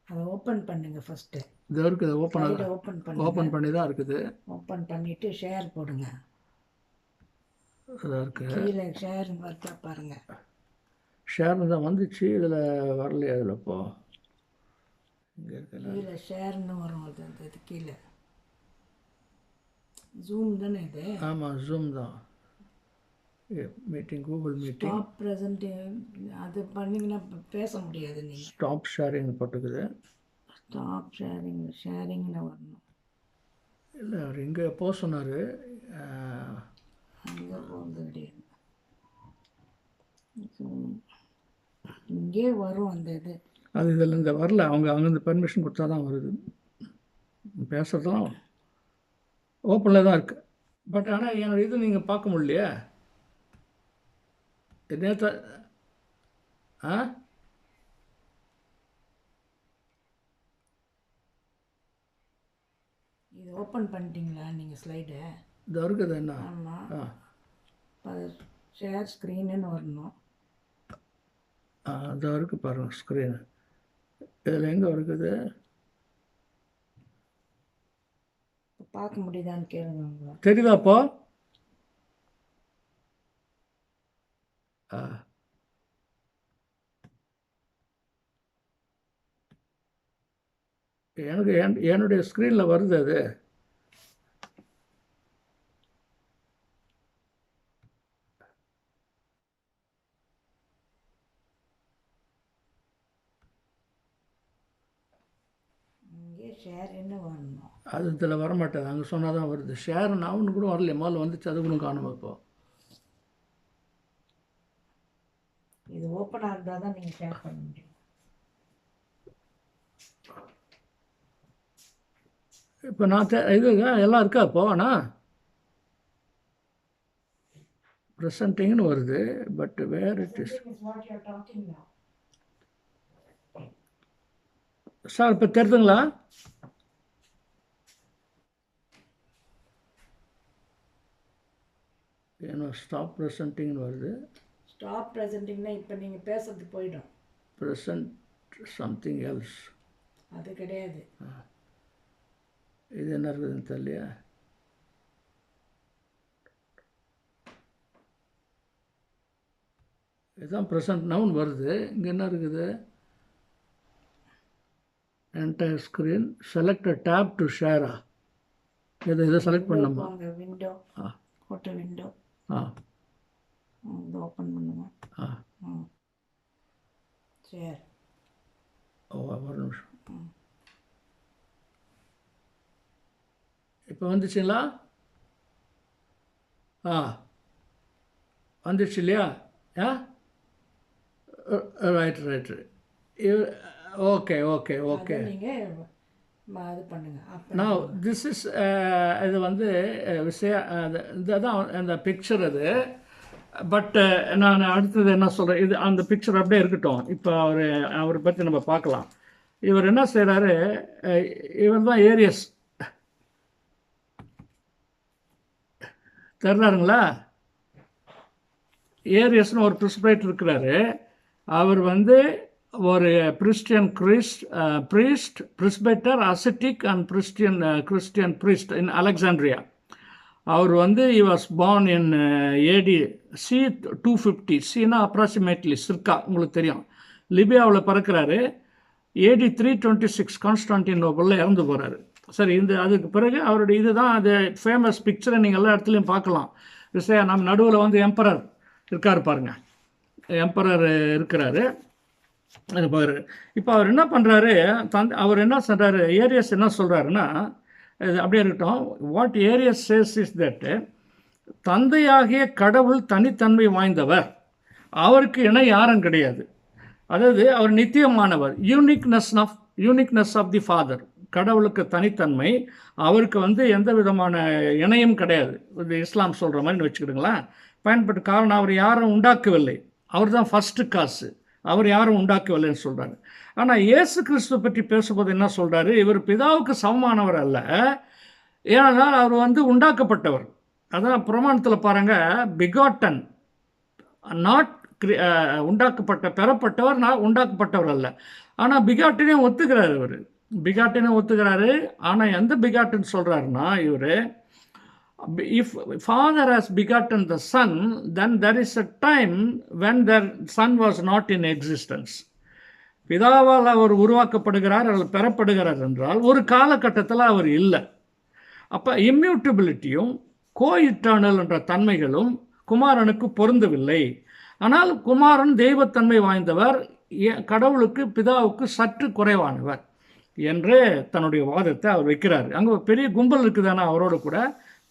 அதை ஓப்பன் பண்ணுங்க ஃபஸ்ட்டு. இது இருக்குது. ஸ்லைடை ஓப்பன் பண்ணுங்க. ஓப்பன் பண்ணி தான் இருக்குது. ஓப்பன் பண்ணிவிட்டு ஷேர் போடுங்க. இதாக இருக்குது. கீழே ஷேர் வருதா பாருங்க. ஷேர் தான் வந்துச்சு. இதில் வரலையா? இதில் இப்போ இங்கே இருக்குல்ல. கீழே ஷேர்னு வரும். அது அந்த இது கீழே ஜூம் தானே இது? ஆமாம், ஜூம் தான். Meeting, Google meeting. Top present அது பண்ணிங்கன்னா பேச முடியாது. நீங்கள் ஸ்டாப் ஷேரிங் போட்டுக்குது. ஸ்டாப் ஷேரிங்னு வரணும். இல்லை, அவர் இங்கே போக சொன்னார். அங்கே போகிறது கிடையாது. இங்கே வரும் அந்த இது. அது இதில் இந்த வரல. அவங்க அங்கேருந்து பெர்மிஷன் கொடுத்தா தான் வருது. பேசுகிறதுலாம் ஓப்பனில் தான் இருக்குது. பட் ஆனால் என்னோட இது நீங்கள் பார்க்க முடியலையே. நேற்று ஆ இது ஓப்பன் பண்ணிட்டீங்களா நீங்கள் ஸ்லைடை? இது இருக்குது என்ன? ஆமாம். ஆ அது ஷேர் ஸ்க்ரீனுன்னு வரணும். அது இருக்குது பாருங்கள் ஸ்க்ரீனு. இதில் எங்கே இருக்குது? இப்போ பார்க்க முடியுதான்னு கேளுங்க உங்களை. தெரியுதா அப்போ? ஆ எனக்கு என்னுடைய ஸ்க்ரீனில் வருது அது. இங்கே ஷேர்ன்னு வரணும். அது இதில் வரமாட்டேது. அங்கே சொன்னால் தான் வருது. ஷேர் நான் ஒன்று கூட வரலையே. முதல்ல வந்துச்சு, அது கூட காணுமா இப்போ? இது ஓப்பனாக இருந்தால் தான் நீங்கள் ஷேர் பண்ண முடியும். இப்போ நான் இது எல்லாம் இருக்கா இப்போ? ஆனால் ப்ரெசன்டிங்னு வருது. But where it is sir? இப்போ தெரியுதுங்களா? ஏன்னா ஸ்டாப் ப்ரெசன்டிங்னு வருது. ஸ்டாப் ப்ரெசென்டிங்னா இப்போ நீங்கள் பேசுறது போயிடும். Present something else. அது கிடையாது. இது என்ன இருக்குதுன்னு தெரியலையா? இதுதான் ப்ரெசன்ட் நவுன் வருது. இங்கே என்ன இருக்குது? Entire screen select tab to ஷேரா? இதை செலக்ட் பண்ணலாமா? விண்டோ, ஆ ஃபோட்டோ விண்டோ. ஆ இது ஓப்பன் பண்ணுங்க. ஆ ஷேர். ஓ, ஒரு நிமிஷம். இப்போ வந்துச்சுங்களா? ஆ வந்துடுச்சு இல்லையா? ஆ ரைட்டு. Okay okay okay. நீங்கள் இது பண்ணுங்க. நான் திஸ் இஸ் இது வந்து விஷயம் இதுதான் அந்த பிக்சர். அது பட் நான் அடுத்தது என்ன சொல்கிறேன், இது அந்த பிக்சர் அப்படியே இருக்கட்டும். இப்போ அவரை பற்றி நம்ம பார்க்கலாம். இவர் என்ன செய்கிறாரு, இவர் தான் ஏரியஸ், தெரிறாருங்களா? ஏரியஸ்னு ஒரு பிரிஸ்பைட் இருக்கிறாரு. அவர் வந்து ஒரு Christian priest, presbyter, ascetic and Christian priest in Alexandria. அவர் வந்து he was born in AD C 250. சினா அப்ராக்சிமேட்லி சிர்கா, உங்களுக்கு தெரியும். லிபியாவில் பிறக்கிறாரு. AD 326 கான்ஸ்டான்டினோபிளில் இறந்து போகிறாரு. சரி, அதுக்கு பிறகு அவருடைய இதுதான் அது ஃபேமஸ் பிக்சரை நீங்கள் எல்லா இடத்துலையும் பார்க்கலாம். நம்ம நடுவில் வந்து எம்பரர் இருக்கார் பாருங்க, எம்பரர் இருக்கிறாரு. அது பாரு. இப்போ அவர் என்ன பண்ணுறாரு, அவர் என்ன சொல்கிறாரு, ஏரியஸ் என்ன சொல்கிறாருன்னா, இது அப்படியே இருக்கட்டும். What areas says is that தந்தையாகிய கடவுள் தனித்தன்மை வாய்ந்தவர், அவருக்கு இணை யாரும் கிடையாது. அதாவது அவர் நித்தியமானவர். யூனிக்னஸ் ஆஃப் தி ஃபாதர், கடவுளுக்கு தனித்தன்மை, அவருக்கு வந்து எந்த விதமான இணையும் கிடையாது. இது இஸ்லாம் சொல்கிற மாதிரி வச்சுக்கிடுங்களேன். பயன்பட்டு காரணம், அவர் யாரும் உண்டாக்கவில்லை, அவர் தான் ஃபஸ்ட்டு காசு, அவர் யாரும் உண்டாக்கவில்லைன்னு சொல்கிறாரு. ஆனால் இயேசு கிறிஸ்துவை பற்றி பேசும்போது என்ன சொல்கிறாரு, இவர் பிதாவுக்கு சமமானவர் அல்ல, ஏனென்றால் அவர் வந்து உண்டாக்கப்பட்டவர். அதான் பிரமாணத்தில் பாருங்கள், பிகாட்டன், நாட் உண்டாக்கப்பட்ட, பெறப்பட்டவர், உண்டாக்கப்பட்டவர் அல்ல. ஆனால் பிகாட்டினையும் ஒத்துக்கிறார் இவர், பிகாட்டினையும் ஒத்துக்கிறாரு. ஆனால் எந்த பிகாட்டன் சொல்கிறாருன்னா, இவர் if father has begotten the son, then there is a time when the son was not in existence. பிதாவால் அவர் உருவாக்கப்படுகிறார் அல்லது பெறப்படுகிறார் என்றால் ஒரு காலகட்டத்தில் அவர் இல்லை. அப்போ இம்யூட்டபிலிட்டியும் கோஇட்டர்னல் என்ற தன்மைகளும் குமாரனுக்கு பொருந்தவில்லை. ஆனால் குமாரன் தெய்வத்தன்மை வாய்ந்தவர், கடவுளுக்கு பிதாவுக்கு சற்று குறைவானவர் என்று தன்னுடைய வாதத்தை அவர் வைக்கிறார். அங்கே பெரிய கும்பல் இருக்குதானா, அவரோடு கூட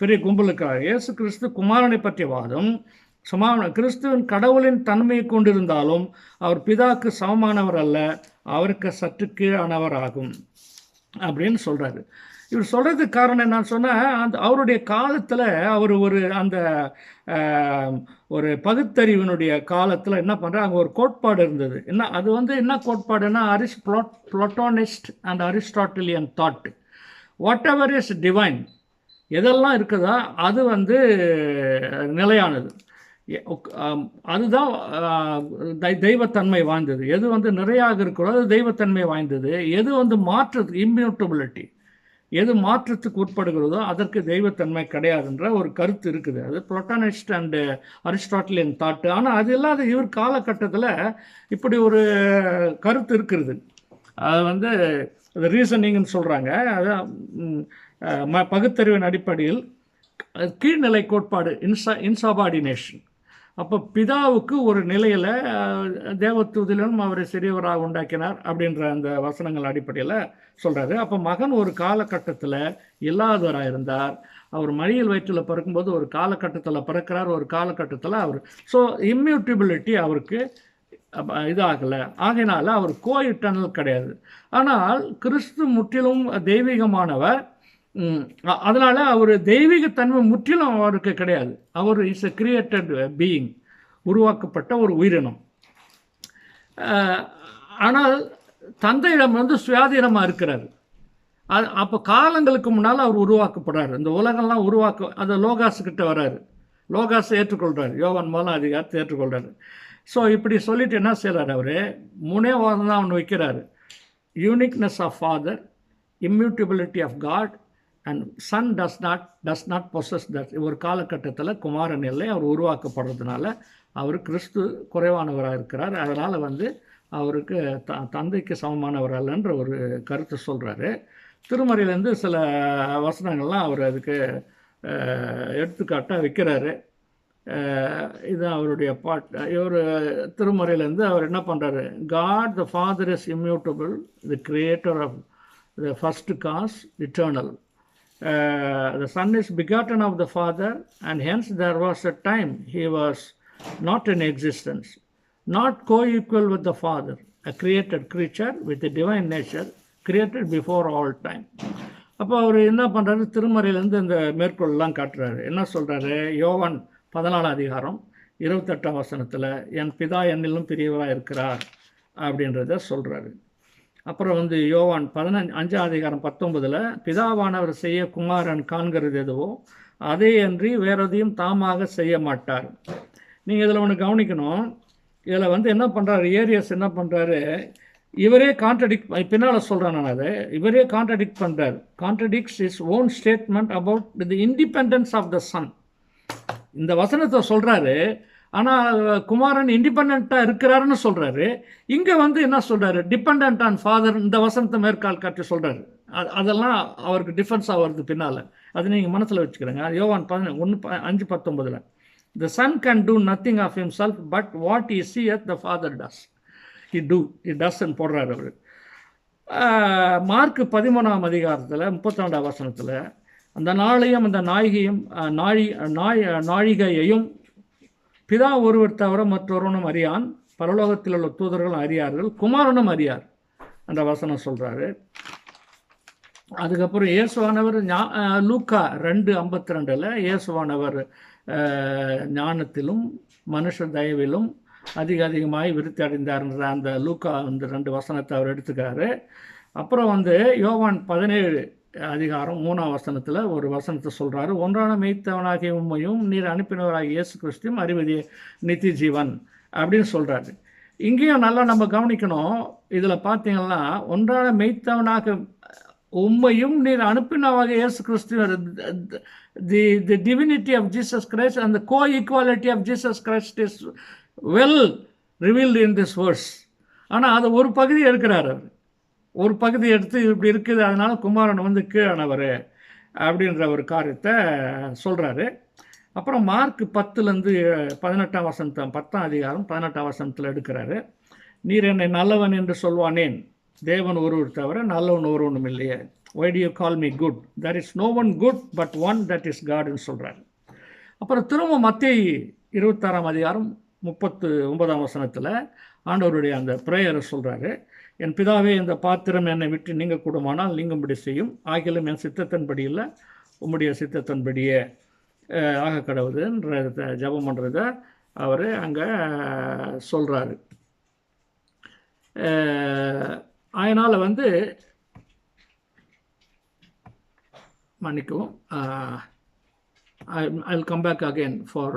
பெரிய கும்பல் இருக்கிறார். இயேசு கிறிஸ்து குமாரனை பற்றிய வாதம், கிறிஸ்துவின் கடவுளின் தன்மையை கொண்டிருந்தாலும் அவர் பிதாவுக்கு சமமானவர் அல்ல, அவருக்கு சற்று கீழானவர் ஆகும் அப்படின்னு சொல்கிறாரு. இவர் சொல்கிறதுக்கு காரணம் என்னன்னு சொன்னால், அவருடைய காலத்தில் அவர் ஒரு பகுத்தறிவினுடைய காலத்தில் என்ன பண்ணுறாரு, அங்கே ஒரு கோட்பாடு இருந்தது. அது வந்து என்ன கோட்பாடுன்னா, Platonist and Aristotelian thought. Whatever is divine, எதெல்லாம் இருக்குதா அது வந்து நிலையானது, அதுதான் தெய்வத்தன்மை வாய்ந்தது. எது வந்து நிறையாக இருக்கிறதோ அது தெய்வத்தன்மை வாய்ந்தது. எது வந்து இம்யூட்டபிலிட்டி, எது மாற்றத்துக்கு உட்படுகிறதோ அதற்கு தெய்வத்தன்மை கிடையாதுன்ற ஒரு கருத்து இருக்குது. அது பிளாட்டோனிஸ்ட் அண்டு அரிஸ்டாட்டிலியன் தாட்டு. ஆனால் அது இல்லாத இவர் காலகட்டத்தில் இப்படி ஒரு கருத்து இருக்கிறது. அது வந்து ரீசனிங்னு சொல்கிறாங்க. அதான் பகுத்தறிவின் அடிப்படையில் கீழ்நிலை கோட்பாடு, இன்சபார்டினேஷன். அப்போ பிதாவுக்கு ஒரு நிலையில் தேவதூதிலும் அவரை சிறியவராக உண்டாக்கினார் அப்படின்ற அந்த வசனங்கள் அடிப்படையில் சொல்கிறாரு. அப்போ மகன் ஒரு காலகட்டத்தில் இல்லாதவராக இருந்தார். அவர் மடியில் வயிற்றில் பிறக்கும்போது ஒரு காலகட்டத்தில் பிறக்கிறார், ஒரு காலகட்டத்தில் அவர். ஸோ இம்யூட்டபிலிட்டி அவருக்கு இதாகலை, ஆகையினால அவர் கோஇட்டர்னல் கிடையாது. ஆனால் கிறிஸ்து முற்றிலும் தெய்வீகமானவர், அதனால் அவர் தெய்வீகத்தன்மை முற்றிலும் அவருக்கு கிடையாது. அவர் இஸ் எ கிரியேட்டட் பீயிங், உருவாக்கப்பட்ட ஒரு உயிரினம். ஆனால் தந்தையிடம் வந்து சுயாதீனமாக இருக்கிறார். அப்போ காலங்களுக்கு முன்னால் அவர் உருவாக்கப்படுறார். இந்த உலகம்லாம் அது லோகாஸுக்கிட்ட வர்றாரு, லோகாஸை ஏற்றுக்கொள்கிறார், யோவான் 1 அதிகாரத்தை ஏற்றுக்கொள்கிறாரு. ஸோ இப்படி சொல்லிட்டு என்ன செய்கிறார், அவர் 3 வாதம் தான் அவன் வைக்கிறாரு. Uniqueness of father, immutability of God and son does not possess that. ஒரு காலகட்டத்தில் குமாரன் இல்லை, அவர் உருவாக்கப்படுறதுனால அவர் கிறிஸ்து குறைவானவராக இருக்கிறார். அதனால் வந்து அவருக்கு தந்தைக்கு சமமானவர் அல்லன்ற ஒரு கருத்தை சொல்கிறாரு. திருமறையிலேருந்து சில வசனங்கள்லாம் அவர் அதுக்கு எடுத்துக்காட்டாக வைக்கிறாரு. இதுதான் அவருடைய இவர் திருமறையிலேருந்து அவர் என்ன பண்ணுறாரு, God the father is immutable, the creator of the first cause, eternal. The son is begotten of the father, and hence there was a time he was not in existence, not co-equal with the father, a created creature with a divine nature, created before all time. அப்போ அவர் என்ன பண்ணுறாரு, திருமறையிலேருந்து இந்த மேற்கோள்லாம் காட்டுறாரு. என்ன சொல்கிறாரு, யோவான் 14 அதிகாரம் 28ஆம் வசனத்தில் என் பிதா என்னிலும் பெரியவராக இருக்கிறார் அப்படின்றத சொல்கிறாரு. அப்புறம் வந்து யோவான் 5ஆம் அதிகாரம் 19 பிதாவானவர் செய்ய குமாரன் காண்கிறது எதுவோ அதே அன்றி வேறெதையும் தாமாக செய்ய மாட்டார். நீங்கள் இதில் ஒன்று கவனிக்கணும். இதில் வந்து என்ன பண்ணுறாரு, ஏரியஸ் என்ன பண்ணுறாரு, இவரே பின்னால் சொல்கிறேன் நான் அதை, இவரே பண்ணுறாரு. Contradicts his own statement about the independence of the Son. இந்த வசனத்தை சொல்கிறாரு, ஆனால் குமாரன் இண்டிபெண்ட்டாக இருக்கிறாருன்னு சொல்கிறாரு. இங்கே வந்து என்ன சொல்கிறாரு, டிபெண்ட் ஆன் ஃபாதர். இந்த வசனத்தை மேற்கால் காட்டி சொல்கிறாரு. அதெல்லாம் அவருக்கு டிஃபென்ஸாக வருது பின்னால். அது நீங்கள் மனசில் வச்சுக்கிறேங்க. யோவான் 5:19 The son can do nothing of himself but what he seeth the father does. He does ன்னு போடுறாரு அவர். மார்க் 13ஆம் அதிகாரத்தில் 32ஆம் வசனத்தில் அந்த நாளையும் அந்த நாழிகையையும் பிதா ஒருவர் தவிர மற்றொருவனும் அறியான், பரலோகத்தில் உள்ள தூதர்களும் அறியார்கள், குமாரனும் அறியார் என்ற வசனம் சொல்கிறாரு. அதுக்கப்புறம் இயேசுவானவர் லூக்கா 2:52 இயேசுவானவர் ஞானத்திலும் மனுஷ தயவிலும் அதிகமாய் விருத்தி அடைந்தார்ன்ற அந்த லூக்கா வந்து 2 வசனத்தை அவர் எடுத்துக்காரு. அப்புறம் வந்து யோவான் 17 அதிகாரம் 3ஆம் வசனத்தில் ஒரு வசனத்தை சொல்கிறாரு, ஒன்றான மெய்த்தவனாகிய உண்மையும் நீர் அனுப்பினவராகிய இயேசு கிறிஸ்துவும் அறிவதே நித்திய ஜீவன் அப்படின்னு சொல்கிறாரு. இங்கேயும் நல்லா நம்ம கவனிக்கணும். இதில் பார்த்தீங்கன்னா ஒன்றான மெய்த்தவனாக உண்மையும் நீர் அனுப்பினவராகிய இயேசு கிறிஸ்து, the divinity of Jesus Christ and the co-equality of Jesus Christ is well revealed in this verse. ஆனால் அது ஒரு பகுதி எடுக்கிறார் அவர், ஒரு பகுதி எடுத்து இப்படி இருக்குது, அதனால் குமாரன் வந்து கீழானவர் அப்படின்ற ஒரு காரியத்தை சொல்கிறாரு. அப்புறம் மார்க் 10-18ஆம் வசனத்தை 10ஆம் அதிகாரம் 18ஆம் வசனத்தில் எடுக்கிறாரு. நீர் என்னை நல்லவன் என்று சொல்வானேன், தேவன் ஒருவர் தவிர நல்லவன் ஒருவனும் இல்லையே. Why do you call me good? There is no one good but one, that is God ன்னு சொல்கிறார். அப்புறம் திரும்ப மத்தேயு 26ஆம் அதிகாரம் 39ஆம் வசனத்தில் ஆண்டவருடைய அந்த ப்ரேயரை சொல்கிறாரு. என் பிதாவே, இந்த பாத்திரம் என்னை விட்டு நீங்க கூடுமானால் நீங்கும்படி செய்யும், ஆகிலும் என் சித்தத்தின்படி இல்லை உம்முடைய சித்தத்தின்படியே ஆக கடவுதுன்ற ஜபம் பண்ணுறத அவர் அங்கே சொல்கிறாரு. அதனால் வந்து மன்னிக்கவும், I will come back again for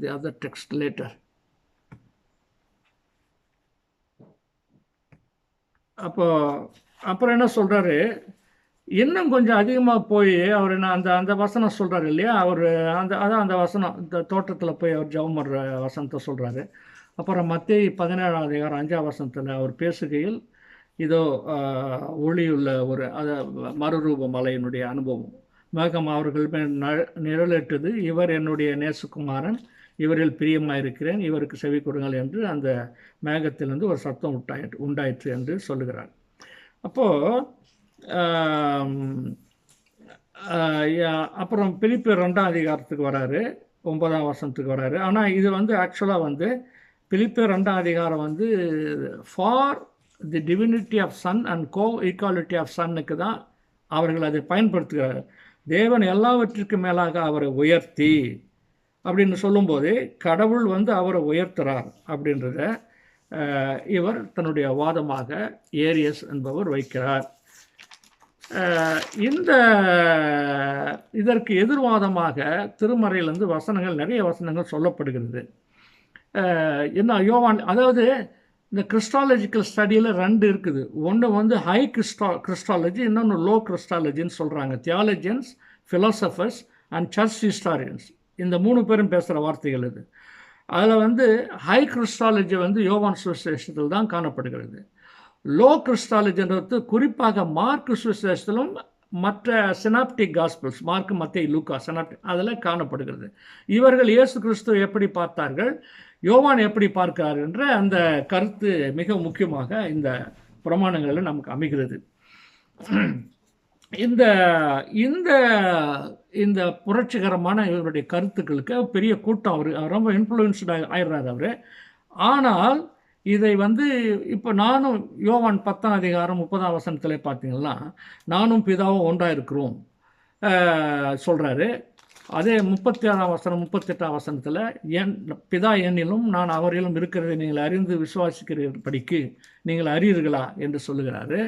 the other text later. அப்புறம் என்ன சொல்கிறாரு, இன்னும் கொஞ்சம் அதிகமாக போய் அவர் அந்த வசனம் சொல்கிறாரு இல்லையா, அவர் அந்த வசனம் இந்த தோட்டத்தில் போய் அவர் ஜெபம் பண்ணுற வசனத்தை சொல்கிறாரு. அப்புறம் மத்தேயு 17ஆம் அதிகாரம் 5ஆம் வசனத்தில் அவர் பேசுகையில் இதோ ஒளியுள்ள ஒரு மறுரூப மலையினுடைய அனுபவம், மேகம் அவர்கள் மேல் நிழலிட்டது, இவர் என்னுடைய நேசகுமாரன், இவரில் பிரியமாயிருக்கிறேன், இவருக்கு செவி கொடுங்கள் என்று அந்த மேகத்திலிருந்து ஒரு சத்தம் உண்டாயிற்று என்று சொல்லுகிறார். அப்போது அப்புறம் பிலிப்பியர் 2ஆம் அதிகாரத்துக்கு வராரு, 9ஆம் வசனத்துக்கு வராரு. ஆனால் இது வந்து ஆக்சுவலாக வந்து பிலிப்பியர் 2ஆம் அதிகாரம் வந்து for the divinity of Son and coequality of சன்னுக்கு தான் அவர்கள் அதை பயன்படுத்துகிறார். தேவன் எல்லாவற்றிற்கும் மேலாக அவரை உயர்த்தி அப்படின்னு சொல்லும்போது கடவுள் வந்து அவரை உயர்த்துறார் அப்படின்றத இவர் தன்னுடைய வாதமாக ஏரியஸ் என்பவர் வைக்கிறார். இதற்கு எதிர்வாதமாக திருமறையிலிருந்து வசனங்கள், நிறைய வசனங்கள் சொல்லப்படுகிறது. என்ன யோவான், அதாவது இந்த கிறிஸ்டாலஜிக்கல் ஸ்டடியில் 2 இருக்குது. ஒன்று வந்து ஹை கிறிஸ்டாலஜி, இன்னொன்று லோ கிறிஸ்டாலஜின்னு சொல்கிறாங்க. Theologians, philosophers and church historians, இந்த 3 பேரும் பேசுகிற வார்த்தைகள் இது. அதில் வந்து ஹை கிறிஸ்டாலஜி வந்து யோவான் சுவிசேஷத்தில் தான் காணப்படுகிறது. லோ கிறிஸ்டாலஜின்றது குறிப்பாக மார்க் சுவிசேஷத்திலும் மற்ற சினாப்டிக் காஸ்பிள்ஸ், மார்க், மத்தேயு, லூக்கா, சினாப்டிக் அதில் காணப்படுகிறது. இவர்கள் இயேசு கிறிஸ்துவை எப்படி பார்த்தார்கள், யோவான் எப்படி பார்க்கிறார் என்ற அந்த கருத்து மிக முக்கியமாக இந்த பிரமாணங்களில் நமக்கு அமைகிறது. இந்த இந்த இந்த புரட்சிகரமான இவருடைய கருத்துக்களுக்கு பெரிய கூட்டம், அவர் ரொம்ப இன்ஃப்ளூயன்ஸ்டு ஆயிடுறாரு அவர். ஆனால் இதை வந்து இப்போ நானும் யோவான் 10ஆம் அதிகாரம் 30ஆம் வசனத்தில் பார்த்தீங்கன்னா நானும் பிதாவும் ஒன்றாக இருக்கிறோம் சொல்கிறாரு. அதே 36ஆம் வசனம் 38ஆம் வசனத்தில் என் பிதா என்னிலும் நான் அவரிலும் இருக்கிறதை நீங்கள் அறிந்து விசுவாசிக்கிறபடிக்கு நீங்கள் அறியீர்களா என்று சொல்லுகிறாரு.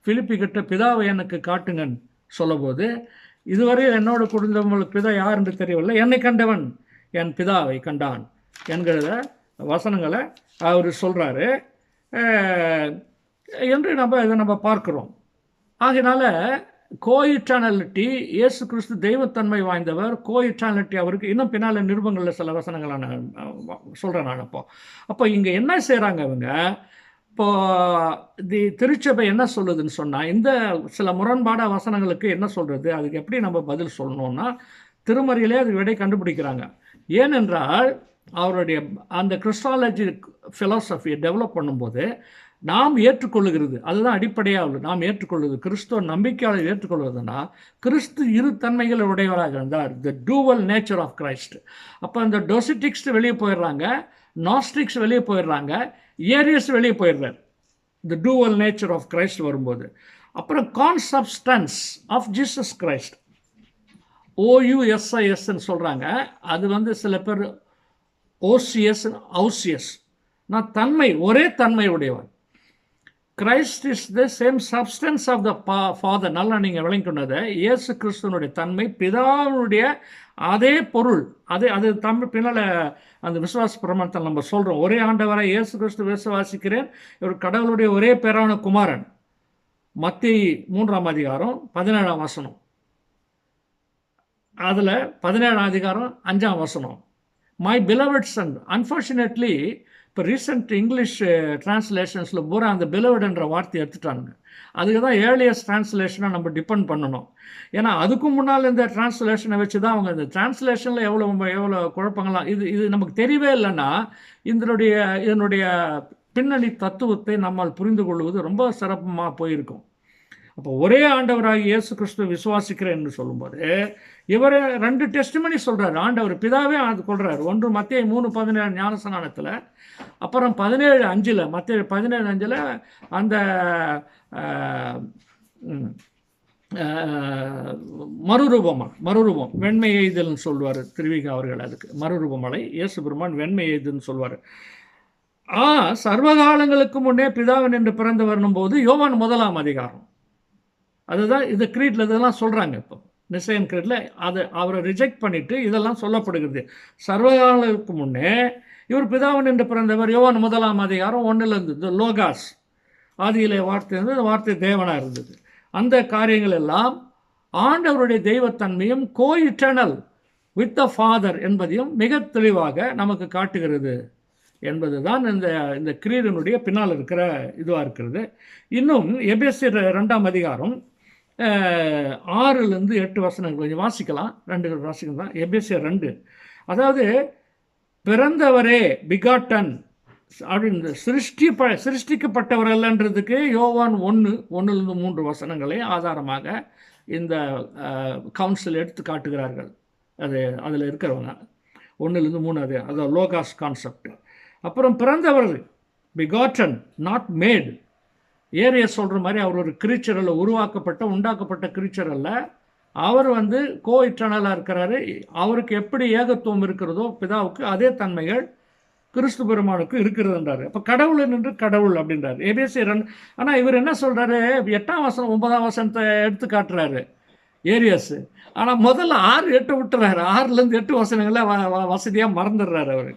பிலிப்பி கிட்ட பிதாவை எனக்கு காட்டுங்கன்னு சொல்லும்போது, இதுவரை என்னோட குடும்பங்களுக்கு பிதா யார் என்று தெரியவில்லை, என்னை கண்டவன் என் பிதாவை கண்டான் என்கிற வசனங்களை அவர் சொல்கிறாரு என்று இதை நம்ம பார்க்குறோம். ஆகையினால கோயிட்டானலிட்டி, இயேசு கிறிஸ்து தெய்வத்தன்மை வாய்ந்தவர், கோயிட்டானலிட்டி அவருக்கு இன்னும் பின்னால் நிருபங்களில் சில வசனங்களை நான் சொல்கிறேன். நான் அப்போ இங்கே என்ன செய்கிறாங்க அவங்க, இப்போது திருச்சபை என்ன சொல்லுதுன்னு சொன்னால், இந்த சில முரண்பாடான வசனங்களுக்கு என்ன சொல்கிறது, அதுக்கு எப்படி நம்ம பதில் சொல்லணும்னா திருமறையிலே அது விடை கண்டுபிடிக்கிறாங்க. ஏனென்றால் அவருடைய அந்த கிறிஸ்டாலஜி ஃபிலாசபியை டெவலப் பண்ணும்போது நாம் ஏற்றுக்கொள்ளுகிறது, அதுதான் அடிப்படையாக உள்ளது. நாம் ஏற்றுக்கொள்வது, கிறிஸ்துவ நம்பிக்கையாளர் ஏற்றுக்கொள்வதுன்னா கிறிஸ்து இரு தன்மைகள் உடையவராக இருந்தார், த டூவல் நேச்சர் ஆஃப் கிரைஸ்ட். அப்போ அந்த டொசிட்டிக்ஸ் வெளியே போயிடுறாங்க, நாஸ்டிக்ஸ் வெளியே போயிடுறாங்க, ஏரியஸ் வெளியே போயிடுறார் த டூவல் நேச்சர் ஆஃப் கிரைஸ்ட் வரும்போது. அப்புறம் கான்சப்ஸ்டன்ஸ் ஆஃப் ஜீசஸ் கிரைஸ்ட், OUSISன்னு சொல்கிறாங்க. அது சில பேர் OCS, அவுசியஸ். நான் தன்மை, ஒரே தன்மை உடையவர். Christ is the same substance of the father. நல்லா நீங்கள் விளங்கிக்கொண்டதை, இயேசு கிறிஸ்துவனுடைய தன்மை பிதாவுடைய அதே பொருள். அது தமிழ் பின்னால் அந்த விசுவாச பிரமாணத்தில் நம்ம சொல்கிறோம். ஒரே ஆண்டவராக இயேசு கிறிஸ்து விசுவாசிக்கிறேன், இவர் கடவுளுடைய ஒரே பேரான குமாரன். மத்தேயு 3ஆம் அதிகாரம் 17ஆம் வசனம், அதில் 17ஆம் அதிகாரம் 5ஆம் வசனம், மை பிலவட் சன். அன்ஃபார்ச்சுனேட்லி இப்போ ரீசெண்ட் இங்கிலீஷ் டிரான்ஸ்லேஷன்ஸில் பூரா அந்த பிலவட்ன்ற வார்த்தையை எடுத்துட்டாங்க. அதுக்கு தான் ஏர்லியஸ்ட் டிரான்ஸ்லேஷனை நம்ம டிபெண்ட் பண்ணணும். ஏன்னா அதுக்கு முன்னால் இந்த டிரான்ஸ்லேஷனை வச்சு தான் அவங்க இந்த டிரான்ஸ்லேஷனில் எவ்வளோ குழப்பங்கள்லாம் இது நமக்கு தெரியவே இல்லைன்னா இதனுடைய பின்னணி தத்துவத்தை நம்மால் புரிந்து கொள்வது ரொம்ப சிறப்பமாக போயிருக்கும். அப்போ ஒரே ஆண்டவராக இயேசு கிறிஸ்துவ விசுவாசிக்கிறேன் என்று சொல்லும்போது இவர் 2 டெஸ்டிமனி சொல்கிறார். ஆண்டவர் பிதாவே அது கொள்கிறார். ஒன்று மத்தேயு 3:17 ஞானஸ்நானத்தில், அப்புறம் 17:5 மத்தேயு 17:5 அந்த மறுரூபம் வெண்மை எய்தல்னு சொல்லுவார் திருவிகா அவர்கள். அதுக்கு மறுரூபமலை இயேசு பெருமான் வெண்மை எய்தல்னு சொல்லுவார். சர்வகாலங்களுக்கு முன்னே பிதாவின் என்று பிறந்து வரும்போது யோவான் 1ஆம் அதிகாரம், அதுதான் இது கிரீட்ல இதெல்லாம் சொல்கிறாங்க. இப்போ நிசையன் கிரீட்ல அவரை ரிஜெக்ட் பண்ணிட்டு இதெல்லாம் சொல்லப்படுகிறது. சர்வகாலங்களுக்கு முன்னே இவர் பிதாவின் என்று பிறந்தவர். யோவான் 1ஆம் அதிகாரம் 1 லோகாஸ், ஆதியிலே வார்த்தை இருந்தது, வார்த்தை தேவனாக இருந்தது. அந்த காரியங்கள் எல்லாம் ஆண்டவருடைய தெய்வத்தன்மையும் கோஇட்டர்னல் வித் த ஃபாதர் என்பதையும் மிக தெளிவாக நமக்கு காட்டுகிறது என்பது தான் இந்த கிரீடனுடைய பின்னால் இருக்கிற இதுவாக இருக்கிறது. இன்னும் எபேசியர் 2ஆம் அதிகாரம் 6 to 8 வசனங்கள் கொஞ்சம் வாசிக்கலாம். 2 வாசிக்கலாம் தான். எபேசியர் 2, அதாவது பிறந்தவரே பிகாட்டன் அப்படின்னு சிருஷ்டிக்கப்பட்டவர் அல்லன்றதுக்கு யோவான் 1:1-3 வசனங்களை ஆதாரமாக இந்த கவுன்சில் எடுத்து காட்டுகிறார்கள். அதில் இருக்கிறவங்க 1-3 அது லோகாஸ் கான்செப்ட். அப்புறம் பிறந்தவர் பிகாட்டன், நாட் மேட். ஏரிய சொல்கிற மாதிரி அவர் ஒரு கிரீச்சர் அல்ல, உண்டாக்கப்பட்ட கிரீச்சர் அல்ல. அவர் கோ இட்டர்னலாக இருக்கிறாரு. அவருக்கு எப்படி ஏகத்துவம் இருக்கிறதோ பிதாவுக்கு அதே தன்மைகள் கிறிஸ்து பெருமானுக்கு இருக்கிறதுன்றாரு. அப்போ கடவுள் நின்று கடவுள் அப்படின்றாரு எபேசியர் 2. ஆனால் இவர் என்ன சொல்கிறாரு, 8ஆம் வசனம் 9ஆம் வசனத்தை எடுத்து காட்டுறாரு ஏரியஸ். ஆனால் முதல்ல 6-8 விட்டுறாரு. 6-8 வசனங்களை வசதியாக மறந்துடுறாரு அவர்.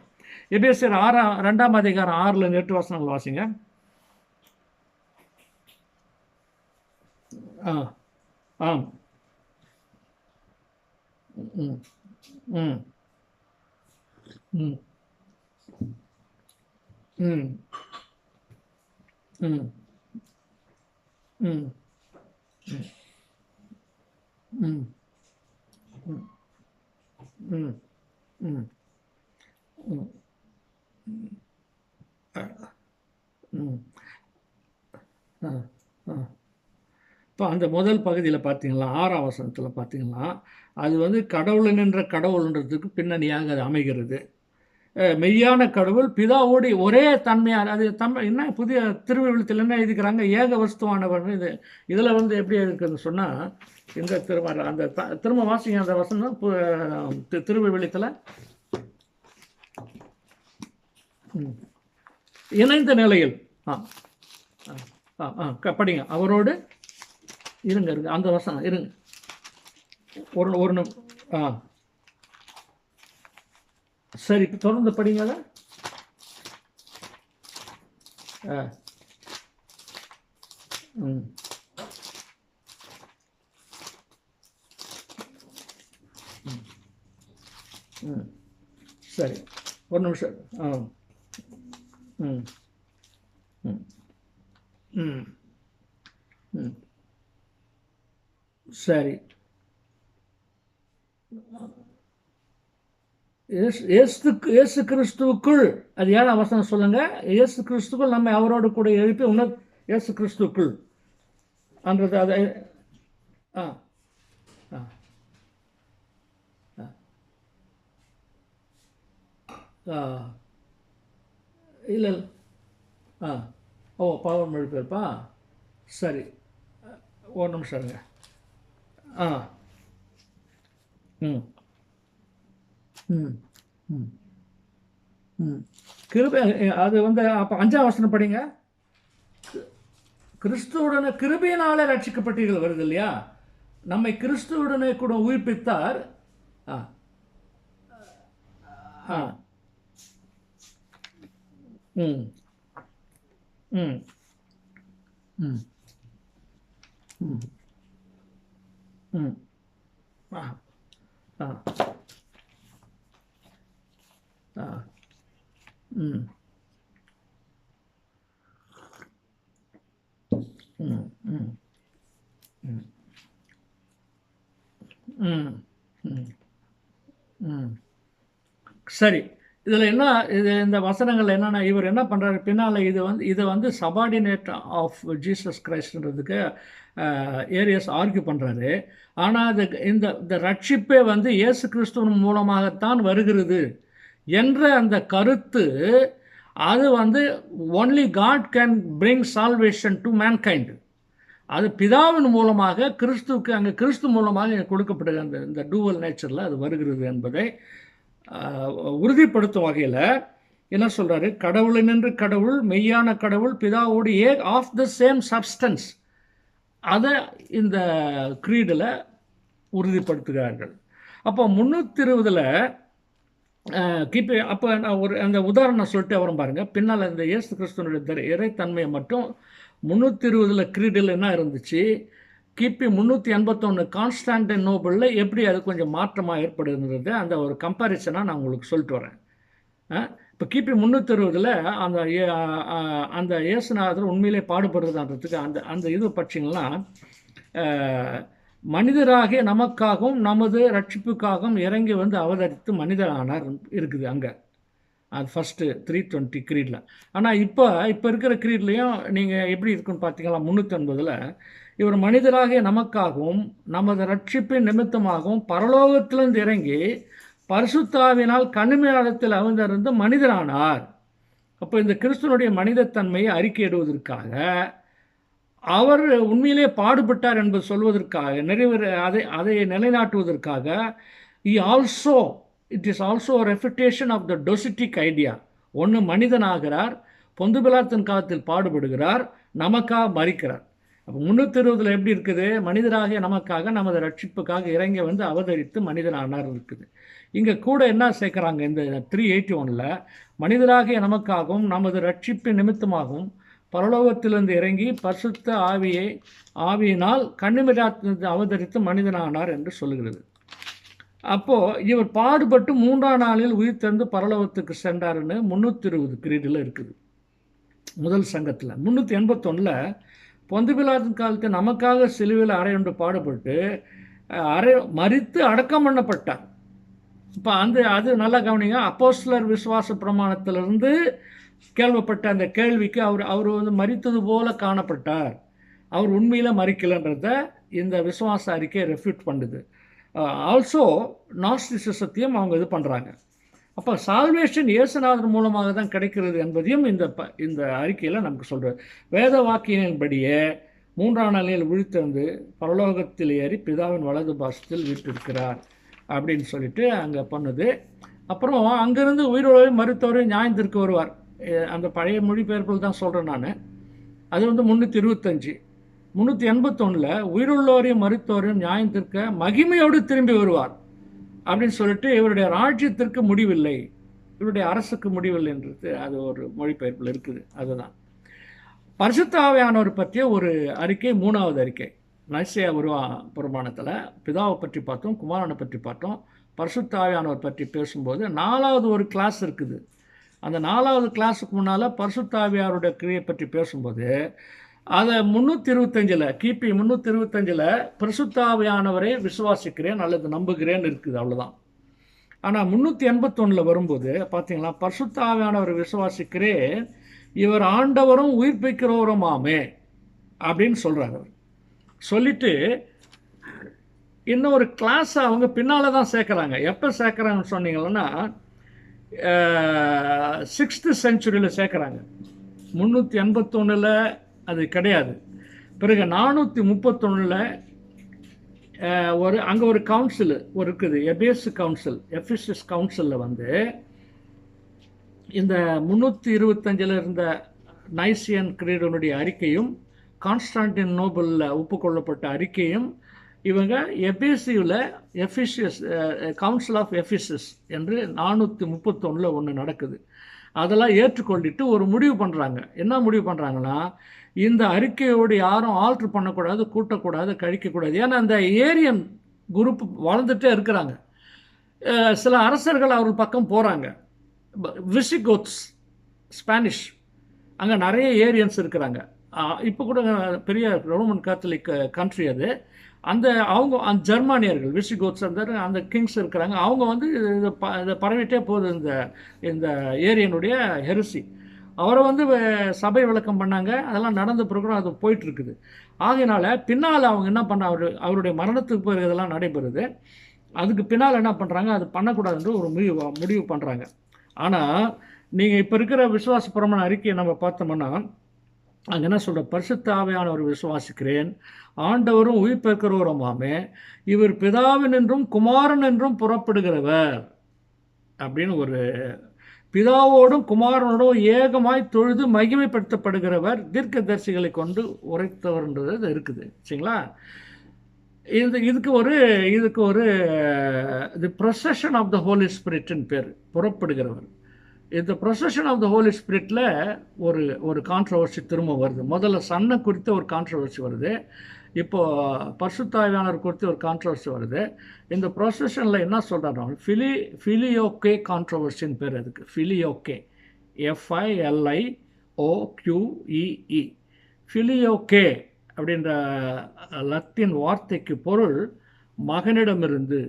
எபேசியர் 2ஆம் அதிகாரம் 6-8 வசனங்கள் வாசிங்க. ஆம். ம் ம் ம் ம் ம் ம் ம் ம் ம் இப்போ அந்த முதல் பகுதியில் பார்த்தீங்களா, 6ஆம் வசனத்தில் பார்த்தீங்கன்னா, அது கடவுள் நின்ற கடவுள்ன்றதுக்கு பின்னணியாக அது அமைகிறது. மெய்யான கடவுள் பிதாவோடு ஒரே தன்மையான, அது என்ன புதிய திருவிழுத்தில் என்ன எழுதிக்கிறாங்க, ஏக வஸ்துவானவர். இதில் வந்து எப்படி இருக்குதுன்னு சொன்னால், இந்த அந்த திரும்ப வாசிங்க அந்த வசனம் திருவிழுத்தில் இணைந்த நிலையில் படிங்க. அவரோடு இருங்க அந்த வசனம் இருங்க ஒரு சரி, தொடர்ந்து படிங்கள. சரி, ஒரு நிமிஷம். சரி, இயேசு கிறிஸ்துவுக்குள், அது 7ஆம் வசனம் சொல்லுங்க. இயேசு கிறிஸ்துக்குள் நம்ம அவரோடு கூட எழுப்பி இயேசு கிறிஸ்துக்குள் அன்றது அதை இல்லை பாவம் எழுப்பியிருப்பா. சரி, ஒரு நிமிஷம் இருங்க. கிருபை, அது வந்து அப்போ 5ஆம் வசனம் படிங்க. கிறிஸ்துவுடனே கிருபையினாலே ரட்சிக்கப்பட்டீர்கள் வருது இல்லையா. நம்மை கிறிஸ்துவுடனே கூட உயிர்ப்பித்தார். சரி, இதில் என்ன, இந்த வசனங்கள் என்னென்னா, இவர் என்ன பண்ணுறாரு பின்னால், இதை வந்து சபார்டினேட் ஆஃப் ஜீசஸ் கிரைஸ்ட்ன்றதுக்கு ஏரியஸ் ஆர்கியூ பண்ணுறாரு. ஆனால் அது இந்த ரட்சிப்பே வந்து இயேசு கிறிஸ்துவின் மூலமாகத்தான் வருகிறது என்ற அந்த கருத்து, அது வந்து only God can bring salvation to mankind. அது பிதாவின் மூலமாக கிறிஸ்துவுக்கு, அங்கே கிறிஸ்து மூலமாக கொடுக்கப்படுகிற இந்த டூவல் நேச்சரில் அது வருகிறது என்பதை உறுதிப்படுத்தும் வகையில் என்ன சொல்கிறாரு, கடவுளினின்று கடவுள், மெய்யான கடவுள், பிதாவோடு ஆஃப் த சேம் சப்ஸ்டன்ஸ், அதை இந்த க்ரீடில் உறுதிப்படுத்துகிறார்கள். அப்போ 320 கிபி, அப்போ நான் அந்த உதாரணம் சொல்லிட்டு வரும் பாருங்கள். பின்னால் இந்த இயேசு கிறிஸ்துவனுடைய இறைத்தன்மையை மட்டும் 320 க்ரீடில் என்ன இருந்துச்சு, கிபி 381 கான்ஸ்டான்டினோபிளில் எப்படி அது கொஞ்சம் மாற்றமாக ஏற்படுகிறது, அந்த ஒரு கம்பேரிசனாக நான் உங்களுக்கு சொல்லிட்டு வரேன். இப்போ கிபி 320 அந்த இயேசுநாதர் உண்மையிலே பாடுபடுறதுன்றதுக்கு அந்த இது பட்சிங்கன்னா, மனிதராகிய நமக்காகவும் நமது ரட்சிப்புக்காகவும் இறங்கி வந்து அவதரித்து மனிதரானார் இருக்குது அங்கே. அது ஃபஸ்ட்டு 320 க்ரீடில். ஆனால் இப்போ இருக்கிற க்ரீட்லேயும் நீங்கள் எப்படி இருக்குன்னு பார்த்தீங்களா, 380 இவர் மனிதராகிய நமக்காகவும் நமது ரட்சிப்பின் நிமித்தமாகவும் பரலோகத்திலிருந்து இறங்கி பரிசுத்தாவினால் கன்னிமையாளத்தில் அவதரித்து மனிதரானார். அப்போ இந்த கிறிஸ்துவனுடைய மனிதத்தன்மையை அறிக்கையிடுவதற்காக, அவர் உண்மையிலே பாடுபட்டார் என்பது சொல்வதற்காக, அதை நிலைநாட்டுவதற்காக, it is also refutation of the docetic idea. ஒன்று மனிதனாகிறார், பொந்து பிலாத்தின் காலத்தில் பாடுபடுகிறார், நமக்காக மரிக்கிறார். அப்போ 320 எப்படி இருக்குது, மனிதராகிய நமக்காக நமது ரட்சிப்புக்காக இறங்கி வந்து அவதரித்து மனிதனானார் இருக்குது. இங்கே கூட என்ன சேர்க்குறாங்க, இந்த 381 மனிதராகிய நமக்காகவும் நமது ரட்சிப்பின் நிமித்தமாகவும் பரலோகத்திலிருந்து இறங்கி பரிசுத்த ஆவியினால் கன்னிமையாளத்தில் அவதரித்து மனிதனானார் என்று சொல்லுகிறது. அப்போது இவர் பாடுபட்டு 3ஆம் நாளில் உயிர் தந்து பரலோகத்துக்கு சென்றார்னு 320 க்ரீடில் இருக்குது. முதல் சங்கத்தில் 381 பொந்து பிலாத்தின் காலத்தில் நமக்காக சிலுவையில் அறையுண்டு பாடுபட்டு மரித்து அடக்கம் பண்ணப்பட்டார். இப்போ அது நல்லா கவனிங்க. அப்போஸ்தலர் விசுவாச பிரமாணத்திலிருந்து கேள்விப்பட்ட அந்த கேள்விக்கு அவர் வந்து மரித்தது போல காணப்பட்டார், அவர் உண்மையில் மரிக்கலைன்றத இந்த விசுவாச அறிக்கை ரெஃப்யூட் பண்ணுது. ஆல்சோ நாஸ்டிசிசத்தையும் அவங்க இது பண்ணுறாங்க. அப்போ சால்வேஷன் இயேசுநாதர் மூலமாக தான் கிடைக்கிறது என்பதையும் இந்த அறிக்கையில் நமக்கு சொல்கிறார். வேத வாக்கியங்களின்படியே 3ஆம் நாளில் விழித்தெழுந்து பரலோகத்தில் ஏறி பிதாவின் வலது பாசத்தில் வீற்றிருக்கிறார் அப்படின்னு சொல்லிட்டு அங்கே பண்ணுது. அப்புறம் அங்கேருந்து உயிரோடு மருத்துவரையும் நியாயத்திற்கு வருவார். அந்த பழைய மொழிபெயர்ப்பில் தான் சொல்கிறேன் நான். அது 325. 381 உயிருள்ளோரையும் மருத்துவரையும் நியாயத்திற்க மகிமையோடு திரும்பி வருவார் அப்படின்னு சொல்லிட்டு இவருடைய ராஜ்யத்திற்கு முடிவில்லை, இவருடைய அரசுக்கு முடிவில்லை என்றது அது ஒரு மொழிபெயர்ப்பில் இருக்குது. அதுதான் பரிசுத்த ஆவியானவர் பற்றிய ஒரு அறிக்கை. 3வது அறிக்கை நைசியா பிரமாணத்தில் பிதாவை பற்றி பார்த்தோம், குமாரனை பற்றி பார்த்தோம். பரிசுத்த ஆவியானவர் பற்றி பேசும்போது 4வது ஒரு கிளாஸ் இருக்குது. அந்த 4வது கிளாஸுக்கு முன்னால் பரிசுத்த ஆவியாருடைய கிரியை பற்றி பேசும்போது அதை 325 கிபி 325 பரிசுத்த ஆவியானவரை விசுவாசிக்கிறேன் அல்லது நம்புகிறேன் இருக்குது, அவ்வளோதான். ஆனால் 381 வரும்போது பார்த்தீங்களா, பரிசுத்த ஆவியானவரை விசுவாசிக்கிறேன், இவர் ஆண்டவரும் உயிர்ப்பிக்கிறவருமாமே அப்படின்னு சொல்கிறார். அவர் சொல்லிட்டு இன்னொரு கிளாஸ் அவங்க பின்னால் தான் சேர்க்குறாங்க. எப்போ சேர்க்குறாங்கன்னு சொன்னீங்கன்னா 6th செஞ்சுரியில் சேர்க்குறாங்க. 381 அது கிடையாது. பிறகு 431 அங்கே ஒரு கவுன்சில் இருக்குது, எஃபெசஸ் கவுன்சிலில் வந்து இந்த 325 இருந்த நைசியன் கிரீடனுடைய அறிக்கையும் கான்ஸ்டான்டினோபிளில் ஒப்புக்கொள்ளப்பட்ட அறிக்கையும் இவங்க எஃபிசியஸ் கவுன்சில் ஆஃப் எஃபிசஸ் என்று 431 ஒன்று நடக்குது. அதெல்லாம் ஏற்றுக்கொண்டுட்டு ஒரு முடிவு பண்ணுறாங்க. என்ன முடிவு பண்ணுறாங்கன்னா, இந்த அறிக்கையோடு யாரும் ஆல்ட்ரு பண்ணக்கூடாது, கூட்டக்கூடாது, கழிக்கக்கூடாது. ஏன்னா அந்த ஏரியன் குரூப் வளர்ந்துட்டே இருக்கிறாங்க. சில அரசர்கள் அவர்கள் பக்கம் போகிறாங்க. விசிகோத்ஸ், ஸ்பானிஷ், அங்கே நிறைய ஏரியன்ஸ் இருக்கிறாங்க. இப்போ கூட பெரிய ரோமன் கேத்தலிக் கண்ட்ரி அது. அவங்க ஜெர்மானியர்கள் விசிகோத்ஸ் அந்த கிங்ஸ் இருக்கிறாங்க. அவங்க வந்து இதை பரவிட்டே போகுது இந்த ஏரியனுடைய ஹெரிசி. அவரை வந்து சபை விளக்கம் பண்ணாங்க. அதெல்லாம் நடந்த பிறகு அது போயிட்டுருக்குது. ஆகையினால பின்னால் அவங்க என்ன பண்ண, அவருடைய மரணத்துக்கு பிறகு இதெல்லாம் நடைபெறுது. அதுக்கு பின்னால் என்ன பண்ணுறாங்க, அது பண்ணக்கூடாதுன்ற ஒரு முடிவு பண்ணுறாங்க. ஆனால் நீங்கள் இப்போ இருக்கிற விசுவாச பிரமாண அறிக்கையை நம்ம பார்த்தோம்னா அங்கே என்ன சொல்கிற, பரிசுத்த ஆவியானவர் விசுவாசிக்கிறேன், ஆண்டவரும் உயிர்ப்பிக்கிறவருமாமே, இவர் பிதாவின் என்றும் குமாரன் என்றும் புறப்படுகிறவர் அப்படின்னு ஒரு பிதாவோடும் குமாரனோடும் ஏகமாய் தொழுது மகிமைப்படுத்தப்படுகிறவர் தீர்க்கதரிசிகளை கொண்டு உரைத்தவர்ன்றது இருக்குது. சரிங்களா? இதுக்கு ஒரு தி ப்ரொசஷன் ஆஃப் த ஹோலி ஸ்பிரிட்னு பேர், புறப்படுகிறவர். இந்த ப்ரொசஷன் ஆஃப் த ஹோலி ஸ்பிரிட்டில் ஒரு கான்ட்ரவர்சி திரும்ப வருது. முதல்ல சன்னை குறித்த ஒரு கான்ட்ரவர்சி வருது, இப்போது பரிசுத்த ஆவியானவர் குறித்து ஒரு கான்ட்ரவர்சி வருது. இந்த ப்ரொசஷனில் என்ன சொல்கிறாங்க, ஃபிலியோகே கான்ட்ரவர்சின்னு பேர். அதுக்கு ஃபிலியோகே, FILIOQEE, ஃபிலியோகே அப்படின்ற லத்தீன் வார்த்தைக்கு பொருள் மகனிடமிருந்து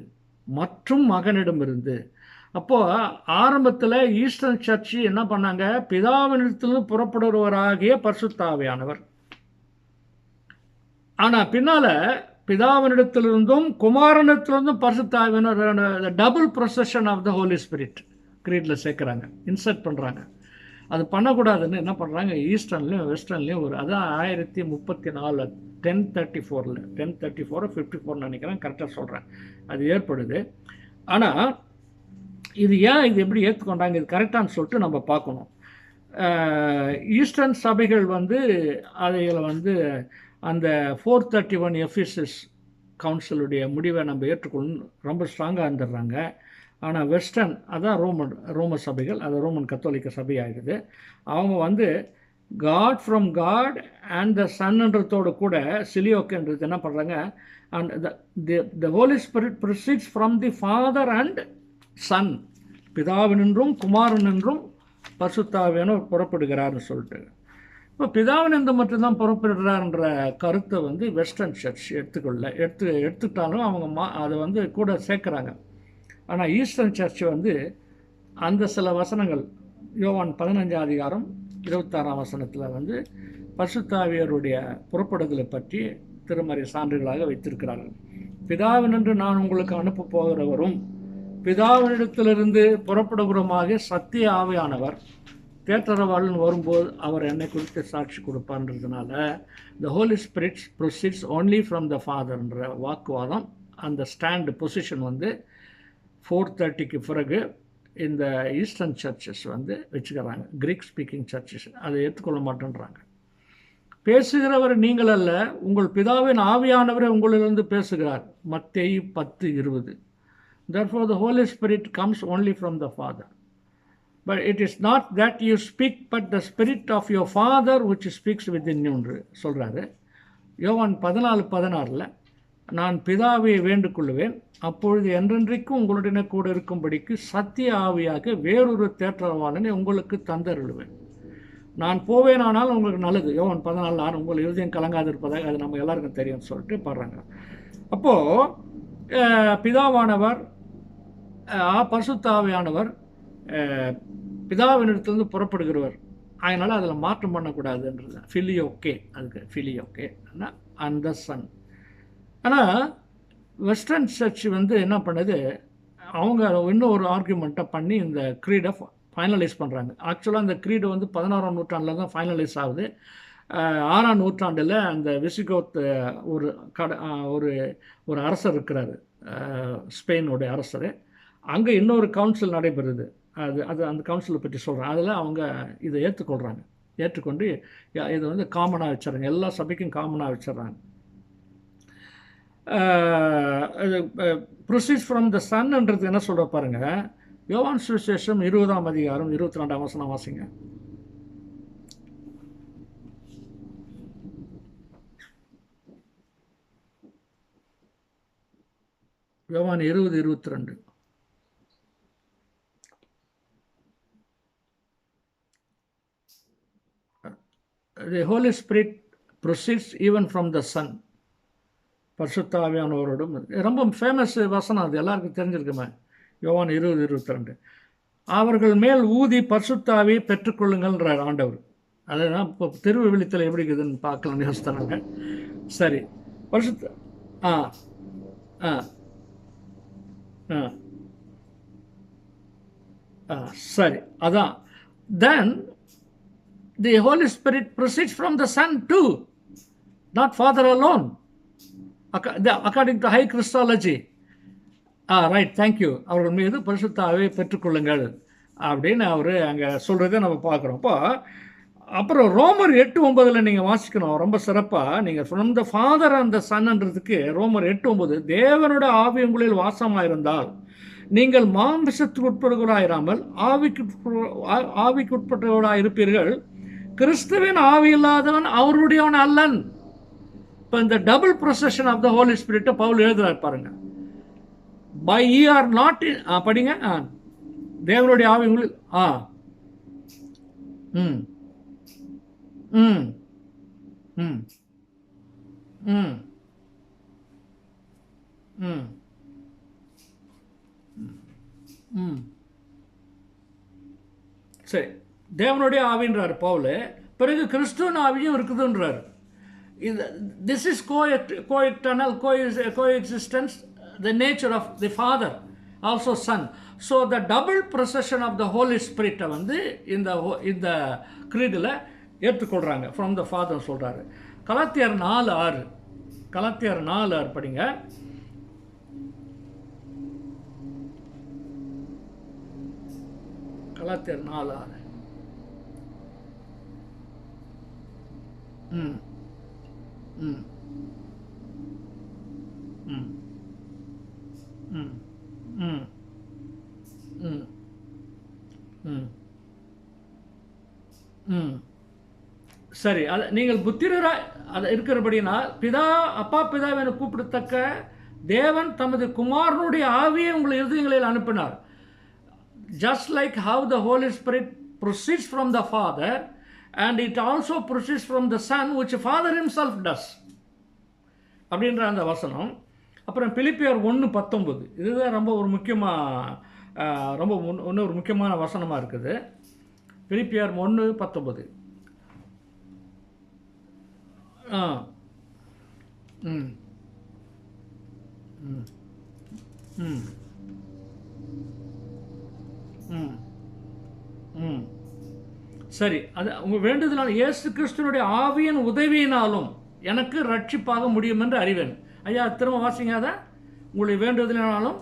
மற்றும் மகனிடமிருந்து. அப்போது ஆரம்பத்தில் ஈஸ்டர்ன் சர்ச்சு என்ன பண்ணாங்க, பிதாவினிடத்திலிருந்து புறப்படுவராகிய பரிசுத்த ஆவியானவர். ஆனால் பின்னால் பிதாவினிடத்திலிருந்தும் குமாரனிடத்திலிருந்தும் பரிசுத்த ஆவியானவர், double procession of the Holy Spirit கிரீடில் சேர்க்குறாங்க, இன்சர்ட் பண்ணுறாங்க. அது பண்ணக்கூடாதுன்னு என்ன பண்ணுறாங்க, ஈஸ்டர்ன்லேயும் வெஸ்டர்ன்லேயும் அதான் 1034 1034 54 நினைக்கிறேன், கரெக்டாக சொல்கிறேன், அது ஏற்படுது. ஆனால் இது எப்படி ஏற்றுக்கொண்டாங்க, இது கரெக்டானு சொல்லிட்டு நம்ம பார்க்கணும். ஈஸ்டர்ன் சபைகள் அதில் அந்த 431 எஃபிசஸ் கவுன்சிலுடைய முடிவை நம்ம ஏற்றுக்கொள்ளணும் ரொம்ப ஸ்ட்ராங்காக இருந்துடுறாங்க. ஆனால் வெஸ்டர்ன், அதான் ரோம சபைகள், அது ரோமன் கத்தோலிக்க சபை ஆகிடுது. அவங்க God from God and the சன்ன்றதோடு கூட சிலியோக்குன்றது என்ன பண்ணுறாங்க, and the Holy Spirit proceeds from the Father and Son, பிதாவினின்றும் குமாரனின்றும் பரிசுத்த ஆவியானவர் புறப்படுகிறார்னு சொல்லிட்டு. இப்போ பிதாவினின்று மட்டும்தான் புறப்படுகிறார்ன்ற கருத்தை வெஸ்டர்ன் சர்ச் எடுத்துக்கிட்டாலும் அவங்க அதை கூட சேர்க்குறாங்க. ஆனால் ஈஸ்டர்ன் சர்ச் அந்த சில வசனங்கள், யோவான் 15ஆம் அதிகாரம் 26ஆம் வசனத்தில் பரிசுத்த ஆவியாருடைய புறப்படுதலை பற்றி திருமறை சான்றுகளாக வைத்திருக்கிறார்கள். பிதாவினின்று நான் உங்களுக்கு அனுப்ப போகிறவரும் பிதாவினிடத்திலிருந்து புறப்படுகிறமாக சத்திய ஆவியானவர் தேற்றரவாளன் வரும்போது அவர் என்னை குறித்து சாட்சி கொடுப்பான்றதுனால the Holy Spirits proceeds only from the ஃபாதர்ன்ற வாக்குவாதம் அந்த ஸ்டாண்டு பொசிஷன் வந்து 4:30க்கு பிறகு இந்த ஈஸ்டர்ன் சர்ச்சஸ் வந்து வச்சுக்கிறாங்க. கிரீக் ஸ்பீக்கிங் சர்ச்சஸ் அதை ஏற்றுக்கொள்ள மாட்டேன்றாங்க. பேசுகிறவர் நீங்கள் அல்ல, உங்கள் பிதாவின் ஆவியானவரே உங்களிலிருந்து பேசுகிறார். மத்தேயு 10:20. Therefore the Holy Spirit comes only from the Father. But it is not that you speak, but the Spirit of your Father which speaks within you சொல்கிறாரு. யோவான் 14:16 நான் பிதாவை வேண்டுகொள்வேன், அப்பொழுது என்றென்றைக்கும் உங்களுடனே கூட இருக்கும்படிக்கு சத்திய ஆவியாக வேறொரு தேற்றரவாளனை உங்களுக்கு தந்தருளுவேன். நான் போவேனானால் உங்களுக்கு நல்லது. யோவான் 14:6 உங்கள் இருதயம் கலங்காது இருப்பதாக அது நம்ம எல்லாருக்கும் தெரியும்னு சொல்லிட்டு பாடுறாங்க. அப்போது பிதாவானவர் பரிசுத்த ஆவியானவர் பிதாவினிடத்திலிருந்து புறப்படுகிறவர், அதனால் அதில் மாற்றம் பண்ணக்கூடாதுன்றது ஃபிலியோக்கே. அதுக்கு ஃபிலியோக்கே அந்த சன். ஆனால் வெஸ்டர்ன் சர்ச் வந்து என்ன பண்ணுது, அவங்க இன்னும் ஒரு ஆர்குமெண்ட்டை பண்ணி இந்த க்ரீடை ஃபைனலைஸ் பண்ணுறாங்க. ஆக்சுவலாக அந்த க்ரீடு வந்து 16ஆம் நூற்றாண்டில் தான் ஃபைனலைஸ் ஆகுது. 6ஆம் நூற்றாண்டில் அந்த விசிகோத் ஒரு அரசர் இருக்கிறாரு, ஸ்பெயினுடைய அரசர். அங்கே இன்னொரு கவுன்சில் நடைபெறுது. அது அந்த கவுன்சிலை பற்றி சொல்கிறேன். அதில் அவங்க இதை ஏற்றுக்கொண்டு இதை வந்து காமனாக வச்சிடறாங்க, எல்லா சபைக்கும் காமனாக வச்சிடறாங்க. ப்ரொசீஸ் ஃப்ரம் த சன்ன்றது என்ன சொல்கிற பாருங்க. யோவான் சுவிசேஷம் 20ஆம் அதிகாரம் 22ஆம் வசனம் வாசிங்க. யோவான் 20:22. The Holy Spirit proceeds even from the Son. பரிசுத்த ஆவியானவரோடும் ரொம்ப ஃபேமஸ் வசனம், அது எல்லாருக்கும் தெரிஞ்சிருக்குமே. யோவான் 20:22 அவர்கள் மேல் ஊதி பரிசுத்த ஆவியை பெற்றுக்கொள்ளுங்கள்ன்றார் ஆண்டவர். அதுதான் இப்போ திருவிழித்தல் எப்படி இருக்குதுன்னு பார்க்கலாம் யோசித்தாங்க. சரி, பரிசுத்த சரி, அதான். தென் the Holy Spirit proceeds from the Son too, not Father alone, according to high Christology. Right, thank you. அவர்கள் மீது பரிசுத்த ஆவியை பெற்றுக்கொள்ளுங்கள் அப்படின்னு அவர் அங்கே சொல்கிறத நம்ம பார்க்குறோம். அப்புறம் ரோமர் 8:9 நீங்கள் வாசிக்கணும் ரொம்ப சிறப்பாக. நீங்கள் from the Father and the சன்ன்றதுக்கு ரோமர் 8:9 தேவனோட ஆவி உங்களில் வாசமாக இருந்தால் நீங்கள் மாம்சத்துக்கு உட்படுவராயிராமல் ஆவிக்கு உட்பட்டவராக இருப்பீர்கள். கிறிஸ்துவின் ஆவி இல்லாதவன் அவருடையவன் அல்லன். இப்போ இந்த double procession of the Holy ஸ்பிரிட்டை பவுல் எழுதுறார் பாருங்க. பை ஈ ஆர் நாட் படிங்க. தேவனுடைய ஆவி உங்களில் ம் ம் ம் ம் ம் ம் சரி, தேவனுடைய ஆவின்றார் பவுல். பிறகு கிறிஸ்துவின் ஆவியும் இருக்குதுன்றார். This is co-eternal, coexistence, the nature of the Father, also Son. So the double procession of the Holy Spirit வந்து இந்த creedல ஏற்றுக்கொள்கிறாங்க. ஃப்ரம் த ஃபாதர் சொல்கிறாரு. கலாத்தியர் 4:6 படிங்க. கலாத்தியர் 4:6. ம் ம் ம் ம் ம் ம் ம் ம் சரி, அது நீங்கள் புத்திரராக அது இருக்கிறபடினா அப்பா பிதாவென கூப்பிடத்தக்க தேவன் தமது குமாரனுடைய ஆவியை உங்கள் இருதயங்களில் அனுப்பினார். Just like how the Holy Spirit proceeds from the Father, and it also proceeds from the Son, which the Father himself does. அப்படின்ற அந்த வசனம். அப்புறம் பிலிப்பியர் 1:19 இதுதான் ரொம்ப ஒரு இன்னொரு முக்கியமான வசனமாக இருக்குது. பிலிப்பியர் 1:19. ம் ம் ம் சரி, அது உங்கள் வேண்டுதலால் இயேசு கிறிஸ்துவனுடைய ஆவியின் உதவியினாலும் எனக்கு ரட்சிப்பாக முடியும் என்று அறிவேன். ஐயா திரும்ப வாசிங்க அதை. உங்களுடைய வேண்டுதலினாலும்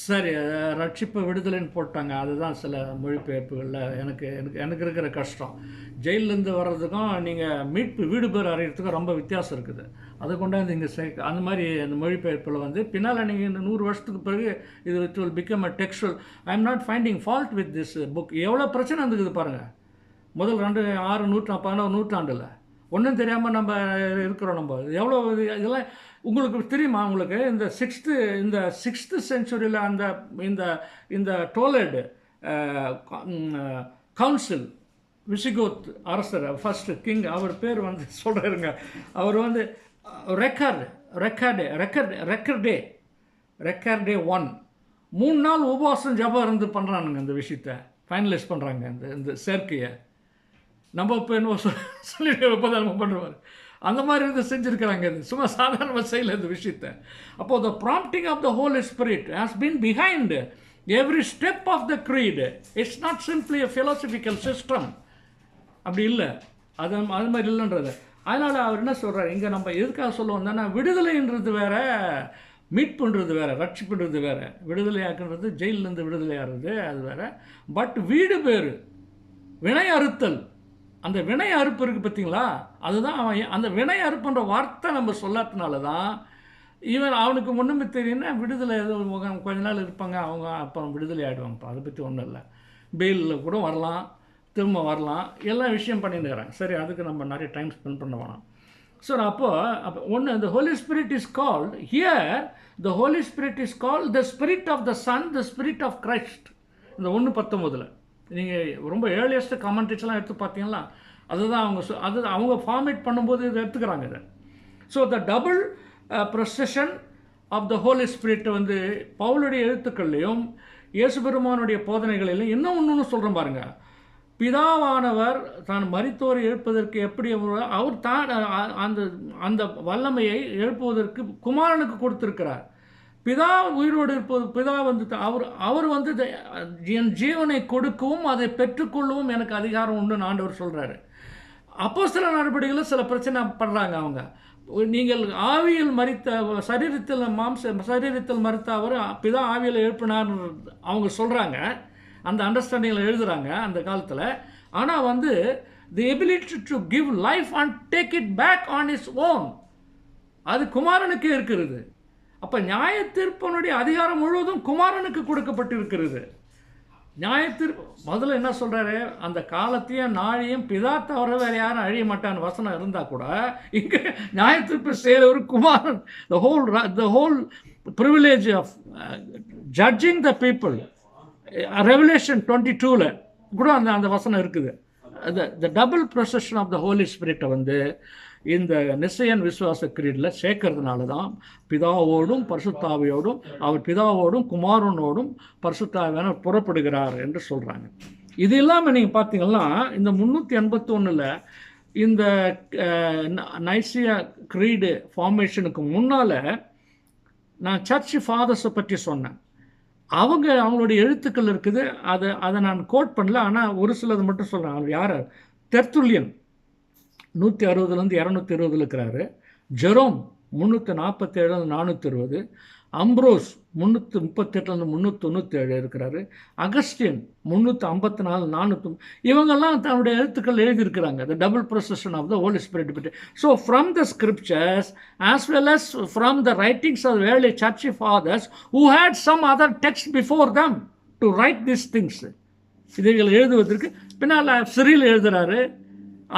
சரி, ரட்சிப்பை விடுதலைன்னு போட்டாங்க. அதுதான் சில மொழிபெயர்ப்புகளில் எனக்கு எனக்கு எனக்கு இருக்கிற கஷ்டம். ஜெயிலேருந்து வர்றதுக்கும் நீங்கள் மீட்பு வீடு பேர் அறையிறதுக்கும் ரொம்ப வித்தியாசம் இருக்குது. அதை கொண்டாந்து இங்கே அந்த மாதிரி அந்த மொழிபெயர்ப்பில் வந்து பின்னால் நீங்கள் இந்த 100 வருஷத்துக்கு பிறகு இது it will become a textual. I am not finding fault with this book. எவ்வளோ பிரச்சனை இருந்துக்குது பாருங்கள். முதல் 11 நூற்றாண்டில் ஒன்றும் தெரியாமல் நம்ம இருக்கிறோம். நம்ம எவ்வளோ இதெல்லாம் உங்களுக்கு தெரியுமா? உங்களுக்கு இந்த சிக்ஸ்த்து செஞ்சுரியில் அந்த இந்த இந்த டோலெட் கவுன்சில் விசிகோத் அரசர் ஃபர்ஸ்ட் கிங், அவர் பேர் வந்து சொல்கிறாருங்க. அவர் வந்து ரெக்கர்டே 1 3 நாள் உபவாசம் ஜபம் இருந்து பண்ணுறானுங்க. இந்த விஷயத்தை ஃபைனலைஸ் பண்ணுறாங்க. இந்த சேர்க்கையை நம்ம இப்போ என்ன சொல்லி நம்ம பண்ணுவார். அந்த மாதிரி இருந்து செஞ்சுருக்கிறாங்க. இது சும்மா சாதாரணமாக செய்யலை இந்த விஷயத்தை. அப்போது the prompting of the Holy Spirit has been behind every step of the creed. It's not simply a philosophical system. அப்படி இல்லை, அது மாதிரி இல்லைன்றது. அதனால் அவர் என்ன சொல்கிறார் இங்கே, நம்ம எதுக்காக சொல்லுவோம் தானே, விடுதலைன்றது வேற, மீட்புன்றது வேறு, ரட்சிப்புன்றது வேறு. விடுதலையாக்குன்றது ஜெயிலிருந்து விடுதலையாகிறது அது வேறு. பட் வீடு பேர் வினை அறுத்தல், அந்த வினை அறுப்பு இருக்குது பார்த்தீங்களா, அதுதான் அவன் அந்த வினை அறுப்புன்ற வார்த்தை நம்ம சொல்லாதனால தான் அவனுக்கு ஒன்றுமே தெரியும்னா விடுதலை கொஞ்ச நாள் இருப்பாங்க, அவங்க அப்போ விடுதலை ஆகிடுவாங்கப்பா. அதை பற்றி ஒன்றும் இல்லை. பெயிலில் கூட வரலாம், திரும்ப வரலாம், எல்லா விஷயம் பண்ணிட்டுருக்கிறாங்க. சரி, அதுக்கு நம்ம நிறைய டைம் ஸ்பெண்ட் பண்ண வேணாம். ஸோ அப்போ ஒன்று, the Holy Spirit is called here, the Holy Spirit is called the Spirit of the Son, the Spirit of Christ. இந்த 1:19 நீங்கள் ரொம்ப ஏர்லியஸ்ட் கமெண்ட்ரிஸ்லாம் எடுத்து பார்த்தீங்களா, அதுதான் அவங்க ஃபார்மேட் பண்ணும்போது இதை எடுத்துக்கிறாங்க இதை. So the double procession of the Holy Spirit வந்து பவுலுடைய எழுத்துக்கள்லையும் இயேசு பெருமானுடைய போதனைகளிலும் இன்னும் ஒன்று சொல்கிறேன் பாருங்கள். பிதாவானவர் தான் மரித்தோரை எழுப்பதற்கு எப்படி அவர் தான் அந்த வல்லமையை எழுப்புவதற்கு குமாரனுக்கு கொடுத்திருக்கிறார். பிதா உயிரோடு இருப்பது, பிதா வந்து அவர் வந்து என் ஜீவனை கொடுக்கவும் அதை பெற்றுக்கொள்ளவும் எனக்கு அதிகாரம் உண்டுன்னு ஆண்டவர் சொல்கிறாரு. அப்போஸ்தல நடவடிக்கையில் சில பிரச்சனை பண்ணுறாங்க அவங்க. நீங்கள் ஆவியில் மரித்த சரீரத்தில் மரித்த அவர் பிதா ஆவியில் எழுப்பினார் அவங்க சொல்கிறாங்க. அந்த அண்டர்ஸ்டாண்டிங்கில் எழுதுகிறாங்க அந்த காலத்தில். ஆனால் வந்து the ability to give life and take it back on his own, அது குமாரனுக்கே இருக்கிறது. அப்போ நியாயத்தீர்ப்பனுடைய அதிகாரம் முழுவதும் குமாரனுக்கு கொடுக்கப்பட்டிருக்கிறது. நியாயத்தீர்ப்பு முதல்ல என்ன சொல்கிறாரு, அந்த காலத்தையும் நாளையும் பிதா தவிர வேறு யாரும் அழிய மாட்டான்னு வசனம் இருந்தால் கூட இங்கே நியாயத்தீர்ப்பு செய்கிறவர் குமாரன். The whole privilege of judging the people, Revelation 22 கூட அந்த வசனம் இருக்குது. The double procession of the Holy ஸ்பிரிட்டை வந்து இந்த நிச்சயன் விசுவாச கிரீடில் சேர்க்கறதுனால தான் பிதாவோடும் பரிசுத்தாவியோடும் அவர் பிதாவோடும் குமாரனோடும் பரிசுத்தாவியான புறப்படுகிறார் என்று சொல்கிறாங்க. இது இல்லாமல் நீங்கள் பார்த்தீங்கன்னா இந்த 381 இந்த நைசியா கிரீடு ஃபார்மேஷனுக்கு முன்னால் நான் சர்ச் ஃபாதர்ஸை பற்றி சொன்னேன். அவங்களுடைய எழுத்துக்கள் இருக்குது. அதை நான் கோட் பண்ணல, ஆனால் ஒரு சிலது மட்டும் சொல்கிறேன். அவர் யார்? தெர்த்துல்லியன் 160 220 இருக்கிறாரு. ஜெரோம் 347 420, அம்ப்ரோஸ் 338 397 இருக்கிறாரு. அகஸ்டின் 354 400. இவங்கெல்லாம் தன்னுடைய எழுத்துக்கள் எழுதியிருக்கிறாங்க. The double procession of the Holy Spirit பற்றி. So from the scriptures as well as from the writings of early church fathers who had some other text before them to write this things, இதைகள் எழுதுவதற்கு பின்னால் Cyril எழுதுகிறாரு.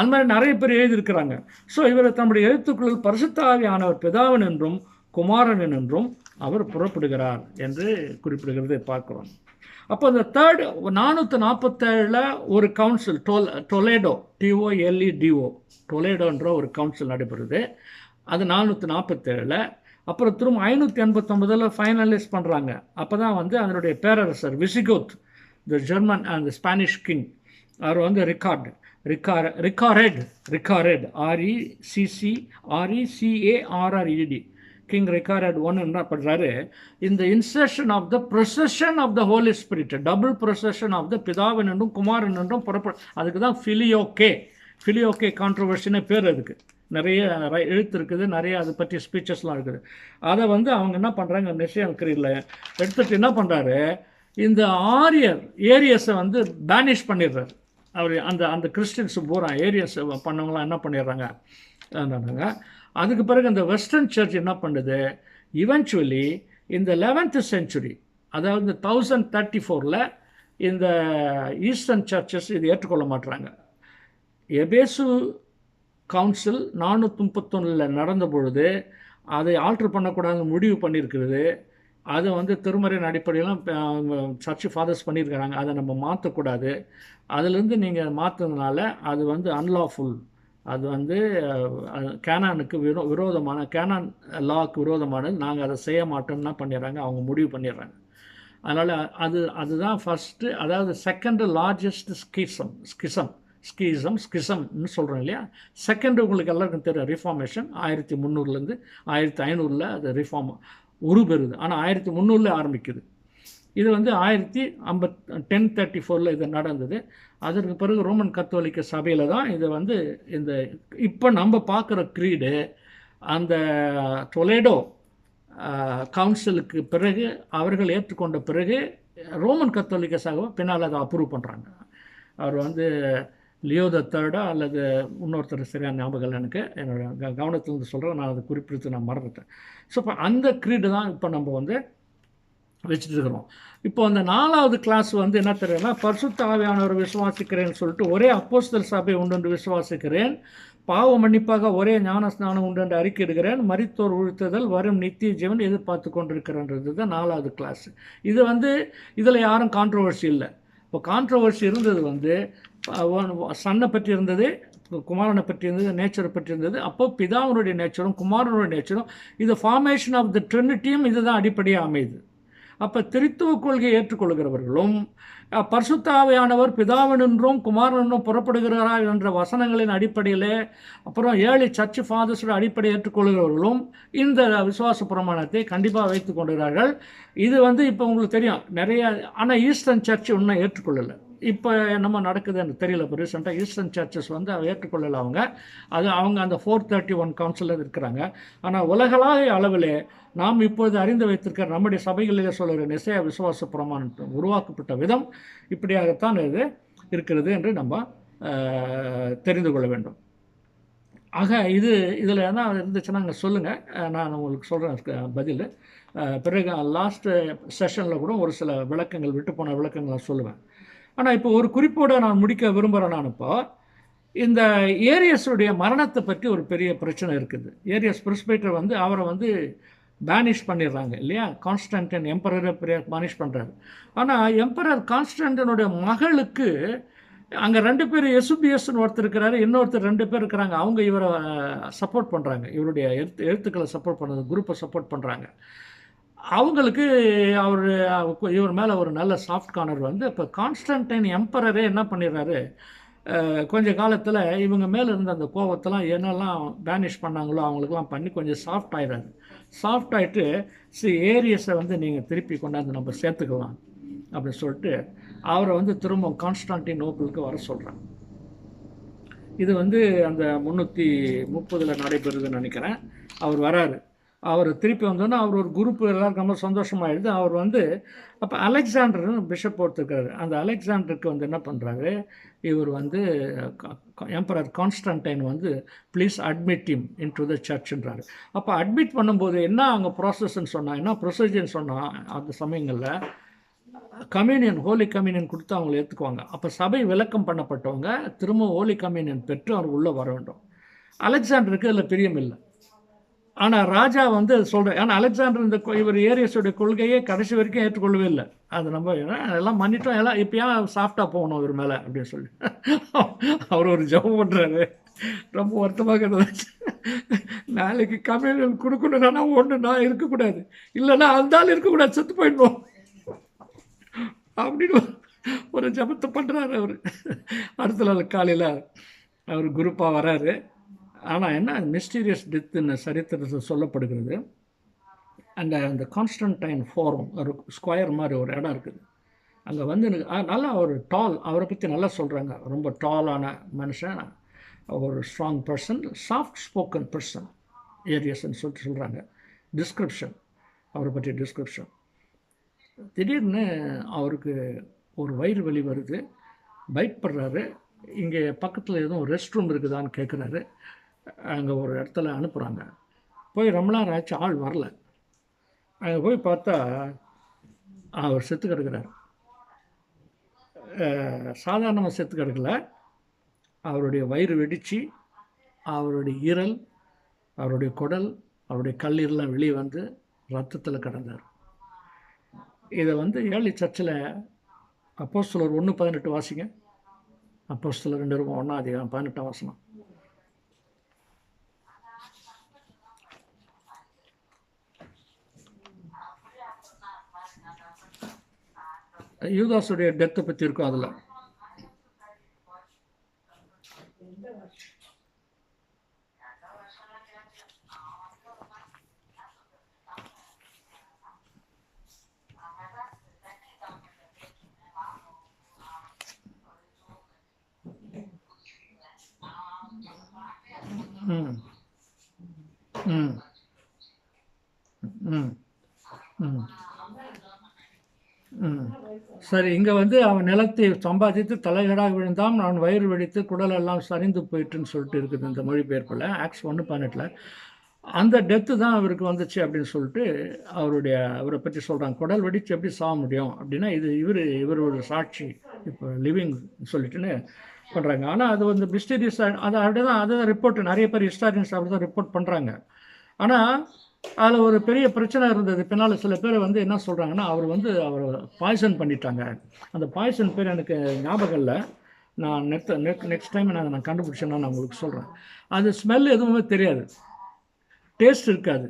அந்த மாதிரி நிறைய பேர் எழுதியிருக்கிறாங்க. So இவர் தம்முடைய எழுத்துக்களில் பரிசுத்த ஆவியானவர் பிதாவன் என்றும் குமாரன் என்றும் அவர் புறப்படுகிறார் என்று குறிப்பிடுகிறதை பார்க்குறோம். அப்போ இந்த 447 ஒரு கவுன்சில் டொலேடோ TOLEDO டொலேடோன்ற ஒரு கவுன்சில் நடைபெறுது. அது 447. அப்புறம் திரும்ப 589 ஃபைனலைஸ் பண்ணுறாங்க. அப்போ தான் வந்து அதனுடைய பேரரசர் Visigoth, the German and the Spanish king, அவர் வந்து ரிகார்ட் RECCRECARRED கிங் ரிகார்ட் ஒன்று என்ன பண்ணுறாரு, இந்த insertion of the procession of the Holy Spirit, double procession of the பிதாவின் என்றும் குமாரன் என்றும் அதுக்கு தான் ஃபிலியோகே கான்ட்ரவர்சின்னு பேர் அதுக்கு. நிறைய எழுத்து இருக்குது, நிறைய அதை பற்றி ஸ்பீச்சஸ்லாம் இருக்குது. அதை வந்து அவங்க என்ன பண்ணுறாங்க, நிச்சயம் கிரீடில் எடுத்துகிட்டு என்ன பண்ணுறாரு, இந்த ஏரியஸை வந்து பேனிஷ் பண்ணிடுறாரு. அவர் அந்த கிறிஸ்டின்ஸு பூரா ஏரியஸ் பண்ணவங்களாம் என்ன பண்ணிடுறாங்க. அதுக்கு பிறகு அந்த வெஸ்டர்ன் சர்ச் என்ன பண்ணுது, இவென்ச்சுவலி இந்த 11th century, அதாவது 1034 இந்த ஈஸ்டர்ன் சர்ச்சஸ் இது ஏற்றுக்கொள்ள மாட்டுறாங்க. எபேசு கவுன்சில் 431 நடந்த பொழுது அதை ஆல்ட்ரு பண்ணக்கூடாதுன்னு முடிவு பண்ணியிருக்கிறது. அதை வந்து திருமறையின் அடிப்படையெல்லாம் சர்ச் ஃபாதர்ஸ் பண்ணியிருக்கிறாங்க. அதை நம்ம மாற்றக்கூடாது. அதுலேருந்து நீங்கள் மாற்றுறதுனால அது வந்து அன்லாஃபுல், அது வந்து கேனானுக்கு விரோதமான, கேனான் லாவுக்கு விரோதமானது, நாங்கள் அதை செய்ய மாட்டோம்னா பண்ணிடுறாங்க, அவங்க முடிவு பண்ணிடுறாங்க. அதனால் அதுதான் ஃபஸ்ட்டு, அதாவது செகண்ட் லார்ஜஸ்ட் ஸ்கிசம்னு சொல்கிறோம் இல்லையா. செகண்ட் உங்களுக்கு எல்லாருக்கும் தெரியும், ரிஃபார்மேஷன் 1300 1500 அது ரிஃபார்ம் உருபெறுது. ஆனால் 1300 ஆரம்பிக்குது. இது வந்து 1034 இது நடந்தது. அதற்கு பிறகு ரோமன் கத்தோலிக்க சபையில் தான் இது வந்து இந்த இப்போ நம்ம பார்க்குற க்ரீடு அந்த டொலேடோ கவுன்சிலுக்கு பிறகு அவர்கள் ஏற்றுக்கொண்ட பிறகு ரோமன் கத்தோலிக்க சபை பின்னால் அதை அப்ரூவ் பண்ணுறாங்க. அவர் வந்து லியோ III அல்லது இன்னொருத்தர் சரியான ஞாபகம் எனக்கு, என்னோட கவனத்திலிருந்து சொல்கிறேன், நான் அதை குறிப்பிட்டு நான் மறந்துட்டேன். ஸோ இப்போ அந்த க்ரீடு தான் இப்போ நம்ம வந்து வச்சுட்டு இருக்கிறோம். இப்போ அந்த 4வது கிளாஸ் வந்து என்ன தெரியும்னா, பரிசுத்த ஆவியானவர் விசுவாசிக்கிறேன்னு சொல்லிட்டு ஒரே அப்போஸ்தலர் சபை உண்டு விசுவாசிக்கிறேன், பாவ மன்னிப்பாக ஒரே ஞான ஸ்நானம் உண்டு என்று அறிக்கையிடுகிறேன், மரித்தோர் உழுத்துதல் வரும் நித்திய ஜீவன் எதிர்பார்த்து கொண்டிருக்கிறன்றது தான் 4வது கிளாஸ். இது வந்து இதில் யாரும் கான்ட்ரவர்சி இல்லை. இப்போ கான்ட்ரவர்சி இருந்தது வந்து சன்னை பற்றி இருந்தது, குமாரனை பற்றி இருந்தது, நேச்சரை பற்றி இருந்தது. அப்போ பிதாவினுடைய நேச்சரும் குமாரனுடைய நேச்சரும் இது ஃபார்மேஷன் ஆஃப் த ட்ரினிட்டியும் இதுதான் அடிப்படையாக அமையுது. அப்போ திருத்துவ கொள்கையை ஏற்றுக்கொள்கிறவர்களும் பரிசுத்த ஆவியானவர் பிதாவினின்றும் குமாரனும் புறப்படுகிறார் என்ற வசனங்களின் அடிப்படையில், அப்புறம் 7 சர்ச் ஃபாதர்ஸோட அடிப்படையை ஏற்றுக்கொள்கிறவர்களும் இந்த விசுவாச பிரமாணத்தை கண்டிப்பாக வைத்து கொள்கிறார்கள். இது வந்து இப்போ உங்களுக்கு தெரியும் நிறைய, ஆனால் ஈஸ்டர்ன் சர்ச் இன்னும் ஏற்றுக்கொள்ளலை. இப்போ என்னமோ நடக்குது எனக்கு தெரியல. இப்போ ரீசெண்டாக ஈஸ்டர்ன் சர்ச்சஸ் வந்து ஏற்றுக்கொள்ளலை. அவங்க அந்த 431 கவுன்சிலர் இருக்கிறாங்க. ஆனால் உலகளாவிய அளவில் நாம் இப்போது அறிந்து வைத்திருக்கிற நம்முடைய சபைகளிலே சொல்கிற நிச்சய விசுவாச பிரமாணம் உருவாக்கப்பட்ட விதம் இப்படியாகத்தான் இது இருக்கிறது என்று நம்ம தெரிந்து கொள்ள வேண்டும். ஆக இதில் என்ன இருந்துச்சுன்னா அங்கே சொல்லுங்கள், நான் உங்களுக்கு சொல்கிறேன் பதில். பிறகு லாஸ்ட் செஷனில் கூட ஒரு சில விளக்கங்கள், விட்டு போன விளக்கங்களை சொல்லுவேன். ஆனால் இப்போ ஒரு குறிப்போடு நான் முடிக்க விரும்புகிறேன். நான் இப்போ இந்த ஏரியஸுடைய மரணத்தை பற்றி ஒரு பெரிய பிரச்சனை இருக்குது. ஏரியஸ் பிரிஸ்பைட்டர் வந்து அவரை வந்து பேனிஷ் பண்ணிடுறாங்க இல்லையா. கான்ஸ்டன்டைன் எம்பரரை பேனிஷ் பண்ணுறாரு. ஆனால் எம்பரர் கான்ஸ்டன்டைனுடைய மகளுக்கு அங்கே 2 பேர் எசுபிஎஸ்ன்னு ஒருத்தர் இருக்கிறாரு, இன்னொருத்தர் 2 பேர் இருக்கிறாங்க. அவங்க இவரை சப்போர்ட் பண்ணுறாங்க, இவருடைய எழுத்துக்களை சப்போர்ட் பண்ணுறது, குரூப்பை சப்போர்ட் பண்ணுறாங்க. அவங்களுக்கு இவர் மேலே ஒரு நல்ல சாஃப்ட் கார்னர் வந்து இப்போ கான்ஸ்டன்டைன் எம்பரரே என்ன பண்ணிடுறாரு, கொஞ்ச காலத்தில் இவங்க மேலே இருந்த அந்த கோவத்தெல்லாம் என்னெல்லாம் பேனிஷ் பண்ணாங்களோ அவங்களுக்கெல்லாம் பண்ணி கொஞ்சம் சாஃப்ட் ஆகிடுறாரு. சாஃப்ட் ஆகிட்டு ஏரியஸை வந்து நீங்கள் திருப்பி கொண்டாந்து நம்ம சேர்த்துக்கலாம் அப்படின்னு சொல்லிட்டு அவரை வந்து திரும்ப கான்ஸ்டான்டினோப்பிளுக்கு வர சொல்கிறாங்க. இது வந்து அந்த 330 நடைபெறுதுன்னு நினைக்கிறேன். அவர் வராரு. அவர் திருப்பி வந்தோன்னா அவர் ஒரு குரூப் எல்லாருக்கும் ரொம்ப சந்தோஷமாகிடுது. அவர் வந்து அப்போ அலெக்சாண்டர்னு பிஷப் போட்டுருக்காரு. அந்த அலெக்சாண்டருக்கு வந்து என்ன பண்ணுறாரு, இவர் வந்து எம்பரர் கான்ஸ்டன்டைன் வந்து please admit him into the சர்ச்ன்றாரு. அப்போ அட்மிட் பண்ணும்போது என்ன அங்கே ப்ராசஸ்ன்னு சொன்னால், என்ன ப்ரொசீஜர்னு சொன்னால், அந்த சமயங்களில் கம்யூனியன், ஹோலி கம்யூனியன் கொடுத்து அவங்களை ஏற்றுக்குவாங்க. அப்போ சபை விலக்கம் பண்ணப்பட்டவங்க திரும்ப ஹோலி கம்யூனியன் பெற்று அவர் உள்ளே வர வேண்டும். அலெக்சாண்டருக்கு அதில் பிரியம் இல்லை. ஆனால் ராஜா வந்து சொல்கிறேன், ஆனால் அலெக்சாண்டர் இவர் ஏரியஸோடைய கொள்கையே கடைசி வரைக்கும் ஏற்றுக்கொள்ளவே இல்லை. அது நம்ம எல்லாம் பண்ணிட்டோம், எல்லாம் இப்போ ஏன் சாஃப்டாக போகணும் இவர் மேலே அப்படின்னு சொல்லி அவர் ஒரு ஜபம் பண்ணுறாரு. ரொம்ப வருத்தமாக இருந்துச்சு. நாளைக்கு கம்யூனியன் கொடுக்கணுன்னா ஒன்று நான் இருக்கக்கூடாது, இல்லைன்னா அந்த ஆள் இருக்கக்கூடாது, செத்து போயிடுவோம் அப்படின்னு ஒரு ஜபத்தை பண்ணுறாரு அவர். அடுத்த நாள் காலையில் அவர் குரூப்பாக வராரு. ஆனால் என்ன மிஸ்டீரியஸ் டெத்துன்னு சரித்திரத்தில் சொல்லப்படுகிறது. அந்த கான்ஸ்டன்டைன் ஃபோரம் ஒரு ஸ்கொயர் மாதிரி ஒரு இடம் இருக்குது. அங்கே வந்து எனக்கு நல்லா ஒரு அவரை பற்றி நல்லா சொல்கிறாங்க. ரொம்ப டாலான மனுஷன், ஒரு strong person, soft spoken person ஏரியஸ்ன்னு சொல்லிட்டு சொல்கிறாங்க. டிஸ்கிரிப்ஷன், அவரை பற்றி டிஸ்கிரிப்ஷன். திடீர்னு அவருக்கு ஒரு வயிறு வலி வருது, பயப்படுறாரு. இங்கே பக்கத்தில் எதுவும் ரெஸ்ட் ரூம் இருக்குதான்னு கேட்குறாரு. அங்கே ஒரு இடத்துல அனுப்புகிறாங்க. போய் ரொம்ப நேரம் ஆச்சு, ஆள் வரல. அங்கே போய் பார்த்தா அவர் செத்து கிடக்கிறார். சாதாரணமாக செத்து கிடக்கல, அவருடைய வயிறு வெடித்து அவருடைய ஈரல், அவருடைய குடல், அவருடைய கல்லீரலாம் வெளியே வந்து ரத்தத்தில் கிடந்தார். இதை வந்து ஏர்லி சர்ச்சில் அப்போஸ்தலர் 1:18 வாசிங்க. அப்போஸ்தலர் 2:1 யூதாஸுடைய டெத்தை பற்றி இருக்கும் அதில். ம் ம் ம் ம் ம் சரி, இங்கே வந்து அவன் நிலத்தை சம்பாதித்து தலைகடாக விழுந்தான், நான் வயிறு வெடித்து குடல் எல்லாம் சரிந்து போயிட்டுன்னு சொல்லிட்டு இருக்குது இந்த மொழிபெயர்ப்பில். ஆக்ஸ் 1:18. அந்த டெத்து தான் அவருக்கு வந்துச்சு அப்படின்னு சொல்லிட்டு அவரை பற்றி சொல்கிறாங்க. குடல் வெடித்து எப்படி சாக முடியும் அப்படின்னா, இவர் ஒரு சாட்சி இப்போ லிவிங் சொல்லிட்டுன்னு பண்ணுறாங்க. ஆனால் அது வந்து மிஸ்டீரியஸ், அதுதான் ரிப்போர்ட். நிறைய பேர் ஹிஸ்டாரியன்ஸ் அப்படி தான் ரிப்போர்ட் பண்ணுறாங்க. ஆனால் அதில் ஒரு பெரிய பிரச்சனை இருந்தது. பின்னால் சில பேர் வந்து என்ன சொல்கிறாங்கன்னா, அவரை பாய்சன் பண்ணிட்டாங்க. அந்த பாய்சன் பேர் எனக்கு ஞாபகம் இல்லை. நான் நெக்ஸ்ட் டைம் நான் கண்டுபிடிச்சேன்னா நான் உங்களுக்கு சொல்கிறேன். அது ஸ்மெல் எதுவுமே தெரியாது, டேஸ்ட் இருக்காது.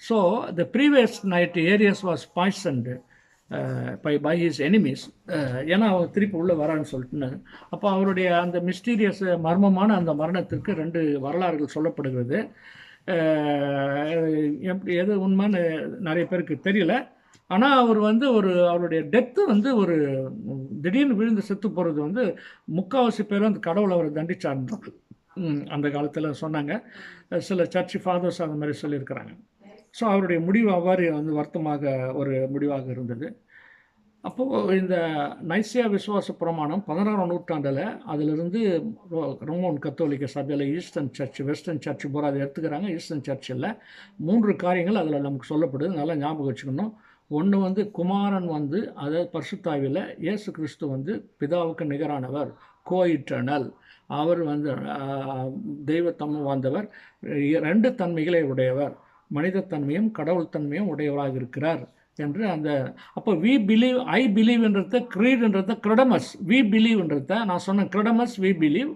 So the previous night Arius was poisoned by his enemies. ஏன்னா அவர் திருப்பி உள்ளே வரான்னு சொல்லிட்டுன்னு. அப்போ அவருடைய அந்த மிஸ்டீரியஸ் மர்மமான அந்த மரணத்திற்கு 2 வரலாறுகள் சொல்லப்படுகிறது. எப்படி எது உண்மைன்னு நிறைய பேருக்கு தெரியல. ஆனால் அவர் வந்து அவருடைய டெத்து வந்து ஒரு திடீர்னு விழுந்து செத்து போகிறது வந்து முக்கால்வாசி பேர் அந்த கடவுளை அவரை தண்டிச்சார்ந்தோம் அந்த காலத்தில் சொன்னாங்க. சில சர்ச் ஃபாதர்ஸ் அந்த மாதிரி சொல்லியிருக்கிறாங்க. ஸோ அவருடைய முடிவு அவ்வாறு வந்து வருத்தமாக ஒரு முடிவாக இருந்தது. அப்போது இந்த நைசியா விசுவாச பிரமாணம் 16ஆம் நூற்றாண்டில் அதிலிருந்து ரோமன் கத்தோலிக்க சபையில் ஈஸ்டர்ன் சர்ச், வெஸ்டர்ன் சர்ச் பூரா அதை எடுத்துக்கிறாங்க. ஈஸ்டர்ன் சர்ச்சில் 3 காரியங்கள் அதில் நமக்கு சொல்லப்படுது, நல்லா ஞாபகம் வச்சுக்கணும். ஒன்று வந்து குமாரன் வந்து அதாவது பரிசுத்தாவியில் இயேசு கிறிஸ்து வந்து பிதாவுக்கு நிகரானவர், கோயிட்டர்னல். அவர் வந்து தெய்வத்தன்மை வாழ்ந்தவர், 2 தன்மைகளை உடையவர், மனிதத்தன்மையும் கடவுள் தன்மையும் உடையவராக இருக்கிறார் என்று அந்த. அப்போ வி பிலீவ், ஐ பிலீவ்ன்றத, க்ரீடுன்றத, கிரெடமஸ், வி பிலீவ்ன்றத நான் சொன்னேன். கிரெடமஸ் வி பிலீவ்,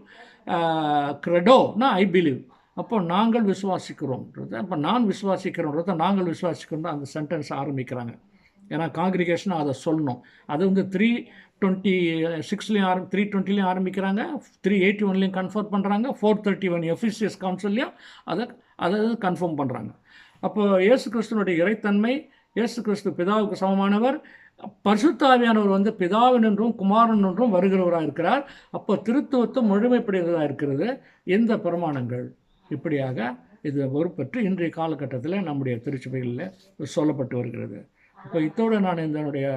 கிரெடோனா ஐ பிலீவ். அப்போ நாங்கள் விசுவாசிக்கிறோம்ன்றது, அப்போ நான் விசுவாசிக்கிறோன்றத நாங்கள் விசுவாசிக்கிறோம் அந்த சென்டென்ஸ் ஆரம்பிக்கிறாங்க. ஏன்னா காங்கிரிகேஷன் அதை சொல்லணும். அது வந்து 326 320 ஆரம்பிக்கிறாங்க, 381 கன்ஃபார்ம் பண்ணுறாங்க, 431 எஃபிசியஸ் கவுன்சிலையும் அதை கன்ஃபார்ம் பண்ணுறாங்க. அப்போது இயேசு கிறிஸ்துவனுடைய இறைத்தன்மை, இயேசு கிறிஸ்து பிதாவுக்கு சமமானவர், பரிசுத்த ஆவியானவர் வந்து பிதாவின் என்றும் குமாரன் என்றும் வருகிறவராக இருக்கிறார். அப்போ திருத்துவத்தை முழுமைப்படுகிறதாக இருக்கிறது இந்த பிரமாணங்கள். இப்படியாக இது பொறுப்பற்று இன்றைய காலகட்டத்தில் நம்முடைய திருச்சபைகளில் சொல்லப்பட்டு வருகிறது. இப்போ இதோடு நான் இதனுடைய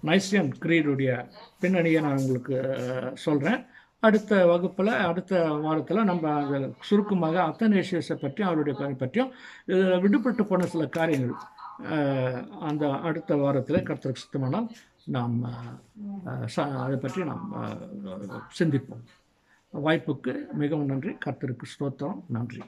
நைசியன் கிரீடுடைய பின்னணியை நான் உங்களுக்கு சொல்கிறேன். அடுத்த வகுப்பில், அடுத்த வாரத்தில் நம்ம அந்த சுருக்கமாக அத்தனேசியஸை பற்றியும் அவருடைய பற்றியும் விடுபட்டு போன சில காரியங்கள் அந்த அடுத்த வாரத்தில் கர்த்தருக்கு சித்தமானால் நாம் அதை பற்றி நாம் சிந்திப்போம். வாய்ப்புக்கு மிகவும் நன்றி. கர்த்தருக்கு ஸ்தோத்திரம். நன்றி.